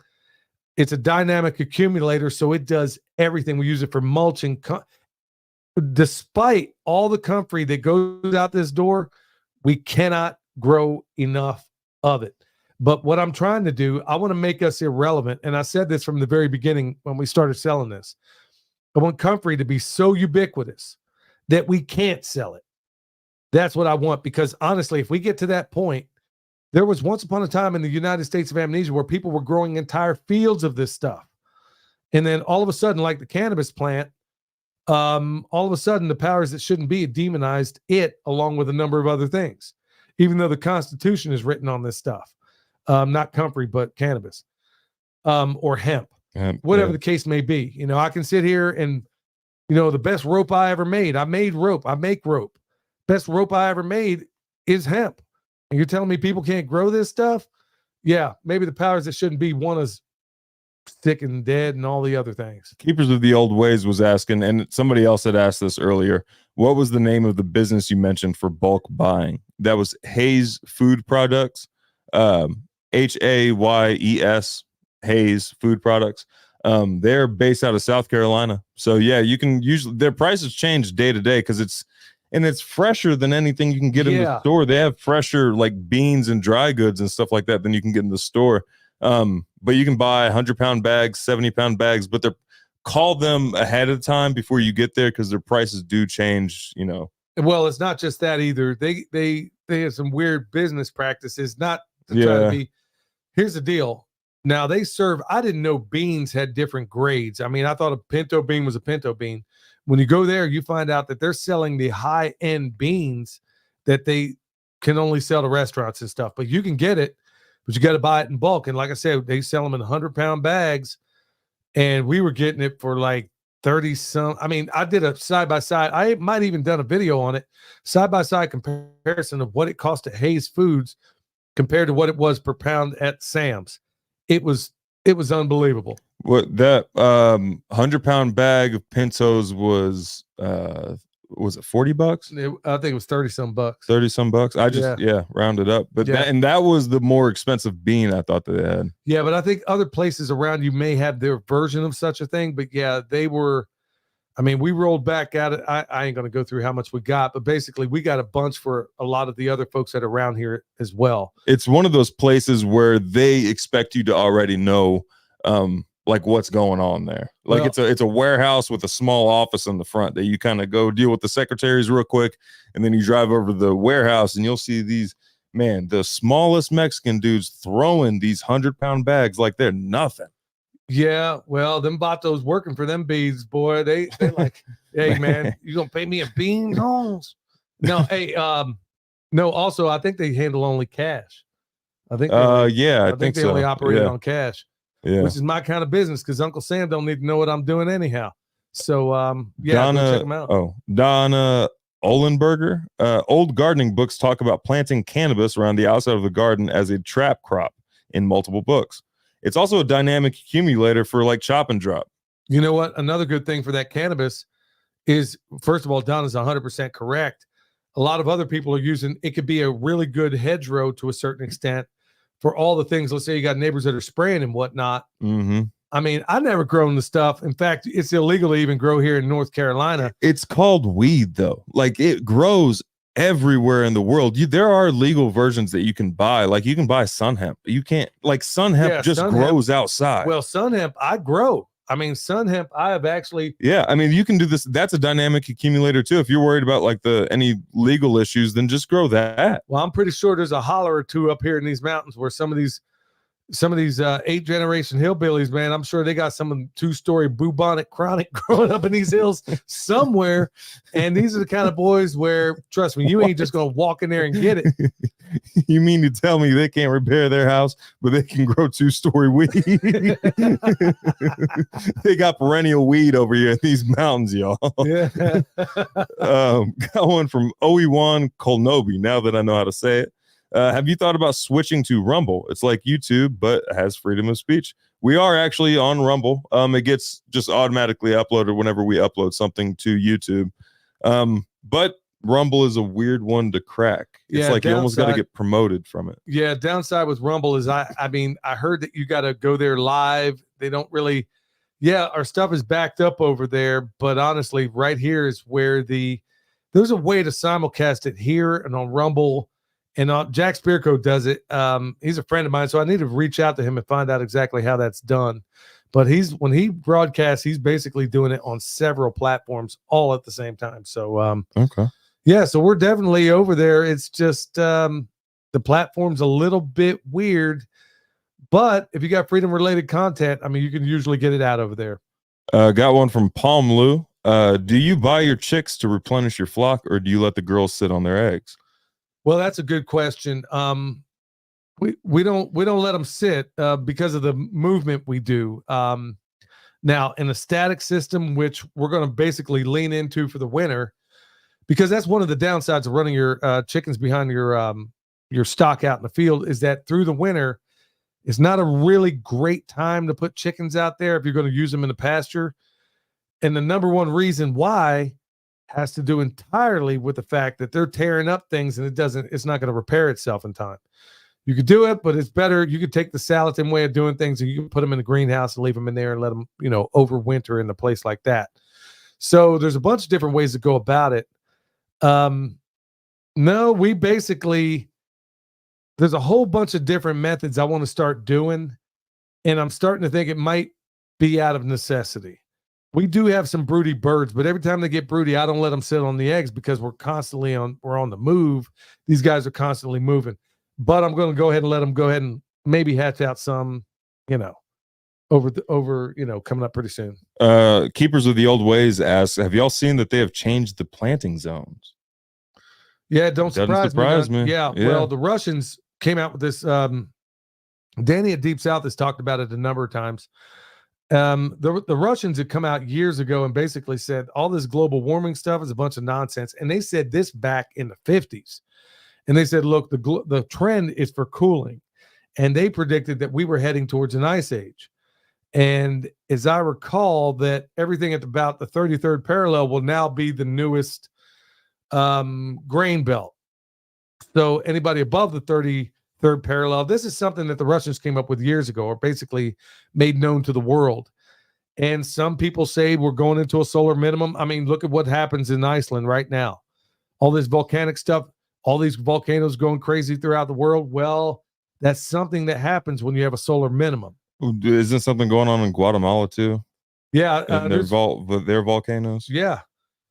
It's a dynamic accumulator, so it does everything. We use it for mulching. Despite all the comfrey that goes out this door, we cannot grow enough of it. But what I'm trying to do, I want to make us irrelevant. And I said this from the very beginning when we started selling this. I want comfrey to be so ubiquitous that we can't sell it. That's what I want, because honestly, if we get to that point, there was once upon a time in the United States of Amnesia where people were growing entire fields of this stuff. And then all of a sudden, like the cannabis plant, all of a sudden the powers that shouldn't be demonized it along with a number of other things, even though the Constitution is written on this stuff. Not comfrey, but cannabis, or hemp, whatever the case may be. You know, I can sit here and, you know, the best rope I ever made, I make rope. Best rope I ever made is hemp. And you're telling me people can't grow this stuff? Yeah, maybe the powers that shouldn't be want us sick and dead and all the other things. Keepers of the Old Ways was asking, and somebody else had asked this earlier. What was the name of the business you mentioned for bulk buying? That was Hayes Food Products, Hayes, Hayes Food Products. They're based out of South Carolina. So yeah, you can usually, their prices change day to day because it's fresher than anything you can get in the store. They have fresher like beans and dry goods and stuff like that than you can get in the store. But you can buy 100-pound bags, 70-pound bags, but call them ahead of time before you get there because their prices do change, you know. Well, it's not just that either. They have some weird business practices, not to try to be. Here's the deal. Now they serve, I didn't know beans had different grades. I mean, I thought a pinto bean was a pinto bean. When you go there, you find out that they're selling the high-end beans that they can only sell to restaurants and stuff. But you can get it, but you got to buy it in bulk. And like I said, they sell them in 100-pound bags. And we were getting it for like 30 some. I mean, I did a side-by-side. I might even done a video on it. Side-by-side comparison of what it cost at Hayes Foods compared to what it was per pound at Sam's. It was unbelievable. What that 100-pound bag of pintos was it $40? I think it was 30 some bucks. 30 some bucks. I just rounded up. But that was the more expensive bean I thought they had. Yeah, but I think other places around you may have their version of such a thing. But yeah, they were. I mean, we rolled back at it. I ain't going to go through how much we got, but basically we got a bunch for a lot of the other folks that are around here as well. It's one of those places where they expect you to already know like what's going on there. Like it's a warehouse with a small office in the front that you kind of go deal with the secretaries real quick. And then you drive over to the warehouse and you'll see the smallest Mexican dudes throwing these 100-pound bags like they're nothing. Yeah, well, them Batos working for them bees, boy. They like, hey man, you gonna pay me in beans? No, hey, no. Also, I think they handle only cash. I think. I think they so. only operate on cash. Yeah, which is my kind of business because Uncle Sam don't need to know what I'm doing anyhow. So go check them out. Donna Olenberger. Old gardening books talk about planting cannabis around the outside of the garden as a trap crop in multiple books. It's also a dynamic accumulator for like chop and drop. You know what? Another good thing for that cannabis is, first of all, Donna's 100% correct. A lot of other people are using it. Could be a really good hedgerow to a certain extent for all the things. Let's say you got neighbors that are spraying and whatnot. Mm-hmm. I mean, I've never grown the stuff. In fact, it's illegal to even grow here in North Carolina. It's called weed, though. Like it grows everywhere in the world. There are legal versions that you can buy. Like you can buy sun hemp. You can't, like sun hemp just grows outside. Well, sun hemp I grow. I mean, sun hemp I have actually. Yeah, I mean, you can do this. That's a dynamic accumulator too. If you're worried about like any legal issues, then just grow that. Well, I'm pretty sure there's a holler or two up here in these mountains where some of these 8th-generation hillbillies, man, I'm sure they got some 2-story bubonic chronic growing up in these hills somewhere. And these are the kind of boys where, trust me, you ain't just going to walk in there and get it. You mean to tell me they can't repair their house, but they can grow 2-story weed? They got perennial weed over here in these mountains, y'all. Yeah. Got one from Oiwan Kolnobi, now that I know how to say it. Have you thought about switching to Rumble? It's like YouTube, but has freedom of speech. We are actually on Rumble. It gets just automatically uploaded whenever we upload something to YouTube. But Rumble is a weird one to crack. It's like you almost got to get promoted from it. Yeah, downside with Rumble is I mean, I heard that you got to go there live. They don't really, our stuff is backed up over there. But honestly, right here is where there's a way to simulcast it here and on Rumble. And Jack Spearco does it. He's a friend of mine, so I need to reach out to him and find out exactly how that's done. But when he broadcasts, he's basically doing it on several platforms all at the same time. So okay. Yeah, so we're definitely over there. It's just the platform's a little bit weird. But if you got freedom-related content, I mean, you can usually get it out over there. Got one from Palm Lou. Do you buy your chicks to replenish your flock, or do you let the girls sit on their eggs? Well, that's a good question. We don't let them sit because of the movement we do. Now, in a static system, which we're going to basically lean into for the winter, because that's one of the downsides of running your chickens behind your stock out in the field, is that through the winter, It's not a really great time to put chickens out there if you're going to use them in the pasture. And the number one reason why has to do entirely with the fact that they're tearing up things and it's not going to repair itself in time. You could do it, but it's better. You could take the Salatin way of doing things and you can put them in the greenhouse and leave them in there and let them, overwinter in a place like that. So there's a bunch of different ways to go about it. No, we basically, there's a whole bunch of different methods I want to start doing. And I'm starting to think it might be out of necessity. We do have some broody birds, but every time they get broody, I don't let them sit on the eggs because we're on the move. These guys are constantly moving. But I'm going to go ahead and let them go ahead and maybe hatch out some, coming up pretty soon. Keepers of the Old Ways asks, have y'all seen that they have changed the planting zones? Yeah, don't surprise me. Yeah, yeah. Well, the Russians came out with this. Danny at Deep South has talked about it a number of times. The Russians had come out years ago and basically said all this global warming stuff is a bunch of nonsense. And they said this back in the 50s. And they said, look, the trend is for cooling. And they predicted that we were heading towards an ice age. And as I recall, that everything at about the 33rd parallel will now be the newest grain belt. So anybody above the 33rd parallel, this is something that the Russians came up with years ago, or basically made known to the world. And some people say we're going into a solar minimum. I mean, look at what happens in Iceland right now. All this volcanic stuff, all these volcanoes going crazy throughout the world. Well, that's something that happens when you have a solar minimum. Isn't something going on in Guatemala too? Yeah. Their volcanoes. Yeah.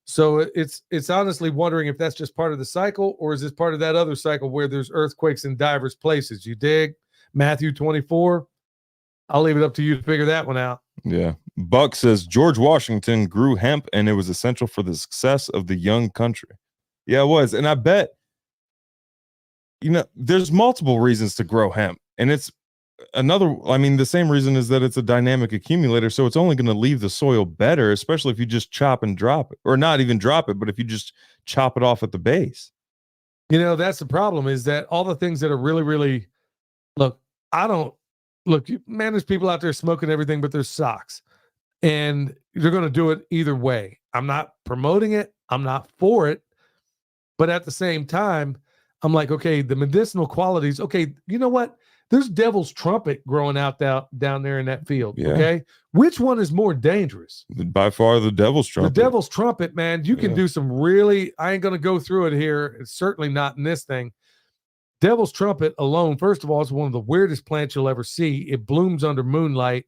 So it's honestly wondering if that's just part of the cycle, or is this part of that other cycle where there's earthquakes in diverse places? You dig? Matthew 24. I'll leave it up to you to figure that one out. Yeah. Buck says George Washington grew hemp and it was essential for the success of the young country. Yeah, it was. And I bet, there's multiple reasons to grow hemp. And it's the same reason is that it's a dynamic accumulator. So it's only going to leave the soil better, especially if you just chop and drop it, or not even drop it, but if you just chop it off at the base. That's the problem, is that all the things that are really, really, there's people out there smoking everything but their socks, and they're going to do it either way. I'm not promoting it. I'm not for it. But at the same time, I'm like, okay, the medicinal qualities. Okay, you know what? There's devil's trumpet growing out down there in that field. Yeah. Okay. Which one is more dangerous? By far the devil's trumpet. The devil's trumpet, man. You can do some really, I ain't going to go through it here. It's certainly not in this thing. Devil's trumpet alone, first of all, is one of the weirdest plants you'll ever see. It blooms under moonlight,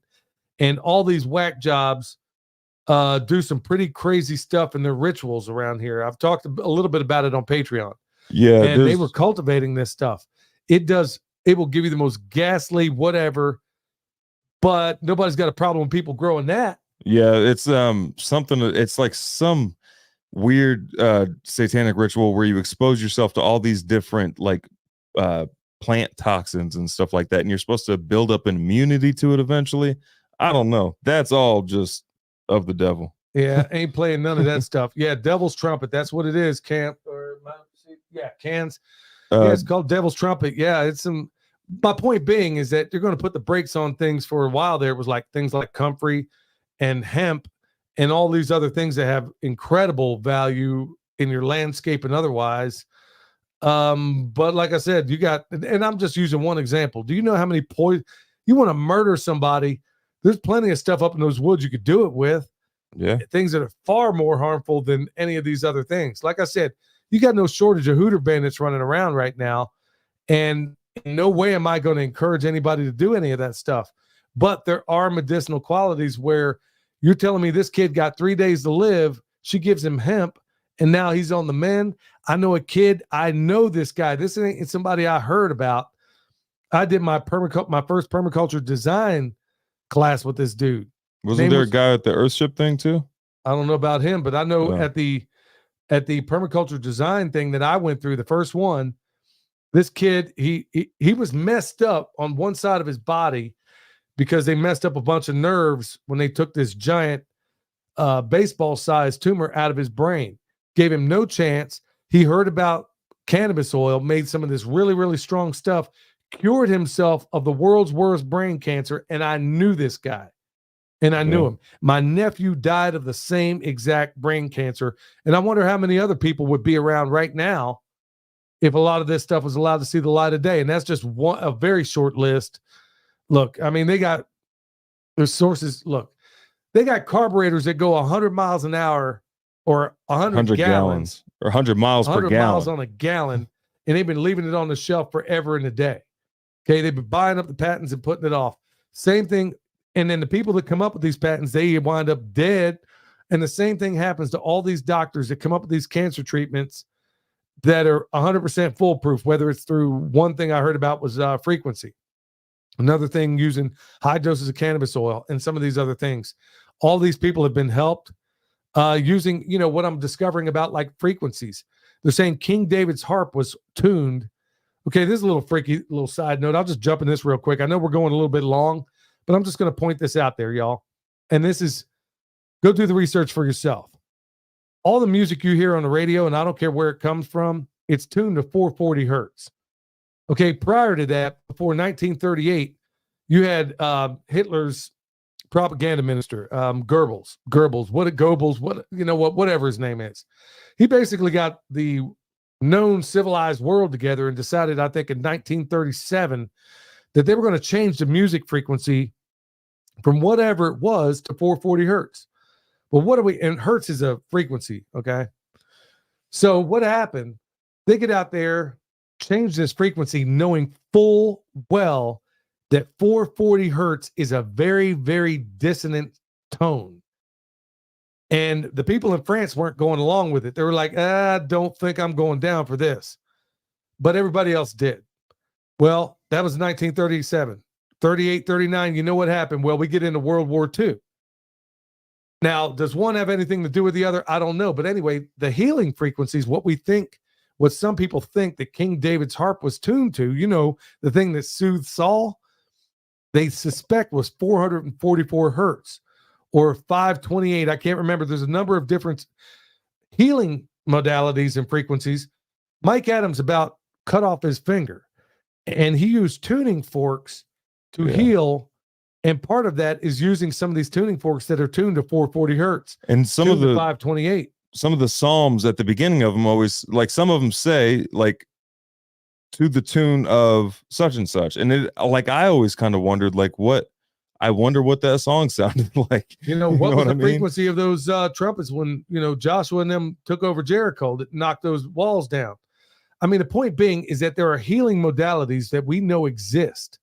and all these whack jobs do some pretty crazy stuff in their rituals around here. I've talked a little bit about it on Patreon. Yeah. And they were cultivating this stuff. It will give you the most ghastly whatever, but nobody's got a problem with people growing that. Yeah, it's something. It's like some weird satanic ritual where you expose yourself to all these different plant toxins and stuff like that, and you're supposed to build up an immunity to it eventually. I don't know. That's all just of the devil. Yeah, ain't playing none of that stuff. Yeah, devil's trumpet. That's what it is. Cans. Yeah, it's called devil's trumpet. Yeah, it's some. My point being is that they're going to put the brakes on things for a while. There was things like comfrey and hemp and all these other things that have incredible value in your landscape and otherwise. But like I said, and I'm just using one example. Do you know how many you want to murder somebody? There's plenty of stuff up in those woods you could do it with. Yeah. Things that are far more harmful than any of these other things. Like I said, you got no shortage of hooter bandits running around right now. And in no way am I going to encourage anybody to do any of that stuff. But there are medicinal qualities where you're telling me this kid got 3 days to live. She gives him hemp, and now he's on the mend. I know a kid. I know this guy. This ain't somebody I heard about. I did my first permaculture design class with this dude. Wasn't there a guy at the Earthship thing too? I don't know about him, but I know at the permaculture design thing that I went through, the first one, this kid, he was messed up on one side of his body because they messed up a bunch of nerves when they took this giant baseball-sized tumor out of his brain. Gave him no chance. He heard about cannabis oil, made some of this really, really strong stuff, cured himself of the world's worst brain cancer. And I knew this guy. And I knew him. My nephew died of the same exact brain cancer. And I wonder how many other people would be around right now if a lot of this stuff was allowed to see the light of day. And that's just a very short list. Look, I mean, they got their sources. Look, they got carburetors that go 100 miles an hour or 100 gallons or 100 miles per 100 gallon. miles on a gallon. And they've been leaving it on the shelf forever and a day. Okay. They've been buying up the patents and putting it off. Same thing. And then the people that come up with these patents, they wind up dead. And the same thing happens to all these doctors that come up with these cancer treatments that are 100% foolproof, whether it's through one thing I heard about was frequency. Another thing using high doses of cannabis oil and some of these other things. All these people have been helped using, you know, what I'm discovering about like frequencies. They're saying King David's harp was tuned. Okay, this is a little freaky little side note. I'll just jump in this real quick. I know we're going a little bit long, but I'm just going to point this out there, y'all. And this is, go do the research for yourself. All the music you hear on the radio, and I don't care where it comes from, it's tuned to 440 hertz. Okay, prior to that, before 1938, you had Hitler's propaganda minister, Goebbels, whatever his name is. He basically got the known civilized world together and decided, I think in 1937, that they were going to change the music frequency from whatever it was to 440 hertz. Well, what are we, and hertz is a frequency, okay? So what happened, they get out there, change this frequency, knowing full well that 440 hertz is a very, very dissonant tone. And the people in France weren't going along with it. They were like, I don't think I'm going down for this. But everybody else did. Well, that was 1937. 38, 39, you know what happened? Well, we get into World War II. Now, does one have anything to do with the other? I don't know. But anyway, the healing frequencies, what some people think that King David's harp was tuned to, you know, the thing that soothed Saul, they suspect was 444 hertz or 528. I can't remember. There's a number of different healing modalities and frequencies. Mike Adams about cut off his finger, and he used tuning forks to heal. And part of that is using some of these tuning forks that are tuned to 440 hertz and some of the 528. Some of the Psalms at the beginning of them always, like, some of them say like to the tune of such and such. And it, like, I always kind of wondered, like, I wonder what that song sounded like. You know, what was the frequency of those trumpets when, you know, Joshua and them took over Jericho that knocked those walls down? I mean, the point being is that there are healing modalities that we know exist.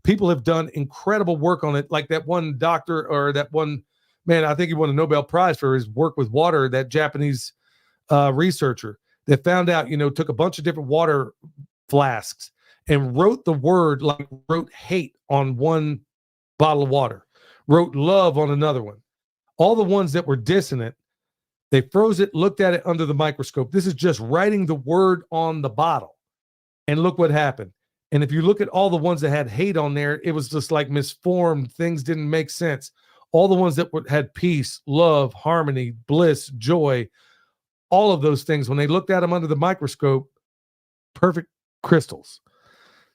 People have done incredible work on it. Like that one doctor or that one man, I think he won a Nobel Prize for his work with water, that Japanese researcher that found out, you know, took a bunch of different water flasks and wrote the word, like wrote hate on one bottle of water, wrote love on another one. All the ones that were dissonant, they froze it, looked at it under the microscope. This is just writing the word on the bottle. And look what happened. And if you look at all the ones that had hate on there, it was just like misformed. Things didn't make sense. All the ones that had peace, love, harmony, bliss, joy, all of those things, when they looked at them under the microscope, perfect crystals.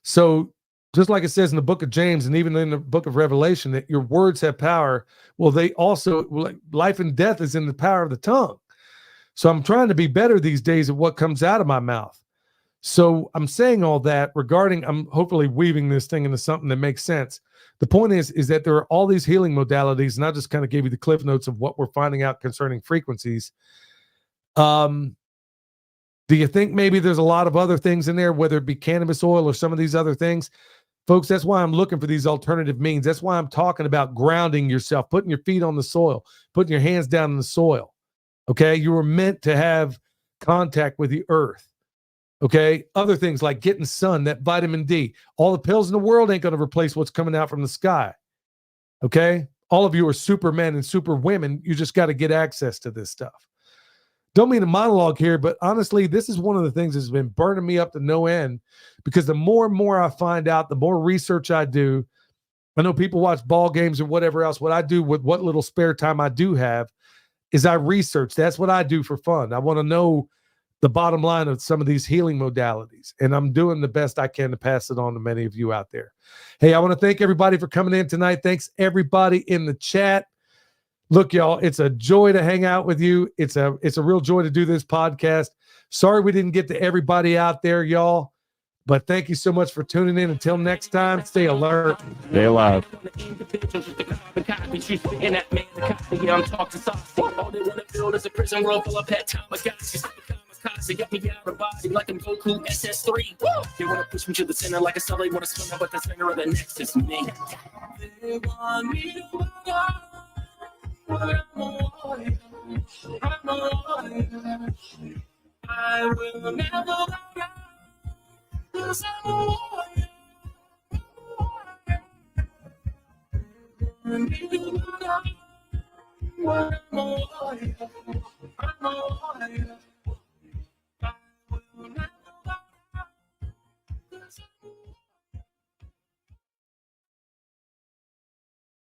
So just like it says in the book of James and even in the book of Revelation, that your words have power. Well, they also, life and death is in the power of the tongue. So I'm trying to be better these days at what comes out of my mouth. So I'm saying all that regarding, I'm hopefully weaving this thing into something that makes sense. The point is that there are all these healing modalities, and I just kind of gave you the cliff notes of what we're finding out concerning frequencies. Do you think maybe there's a lot of other things in there, whether it be cannabis oil or some of these other things? Folks, that's why I'm looking for these alternative means. That's why I'm talking about grounding yourself, putting your feet on the soil, putting your hands down in the soil. Okay? You were meant to have contact with the earth. Okay. Other things like getting sun, that vitamin D, all the pills in the world ain't going to replace what's coming out from the sky. Okay. All of you are supermen and super women. You just got to get access to this stuff. Don't mean to monologue here, but honestly, this is one of the things that's been burning me up to no end, because the more and more I find out, the more research I do. I know people watch ball games or whatever else. What I do with what little spare time I do have is I research. That's what I do for fun. I want to know the bottom line of some of these healing modalities. And I'm doing the best I can to pass it on to many of you out there. Hey, I want to thank everybody for coming in tonight. Thanks everybody in the chat. Look, y'all, it's a joy to hang out with you. It's a real joy to do this podcast. Sorry we didn't get to everybody out there, y'all. But thank you so much for tuning in. Until next time, stay alert. Stay alive. I'm talking soft. All they want to build is a prison world full of pet Tamagotchis. They got me out of body like I'm Goku SS3. They want to push me to the center like a cell. They want to swing up with the center of the next is me. They want me to go, but I'm a warrior. I'm a warrior. I will never go down. 'Cause I'm a warrior. I'm a warrior.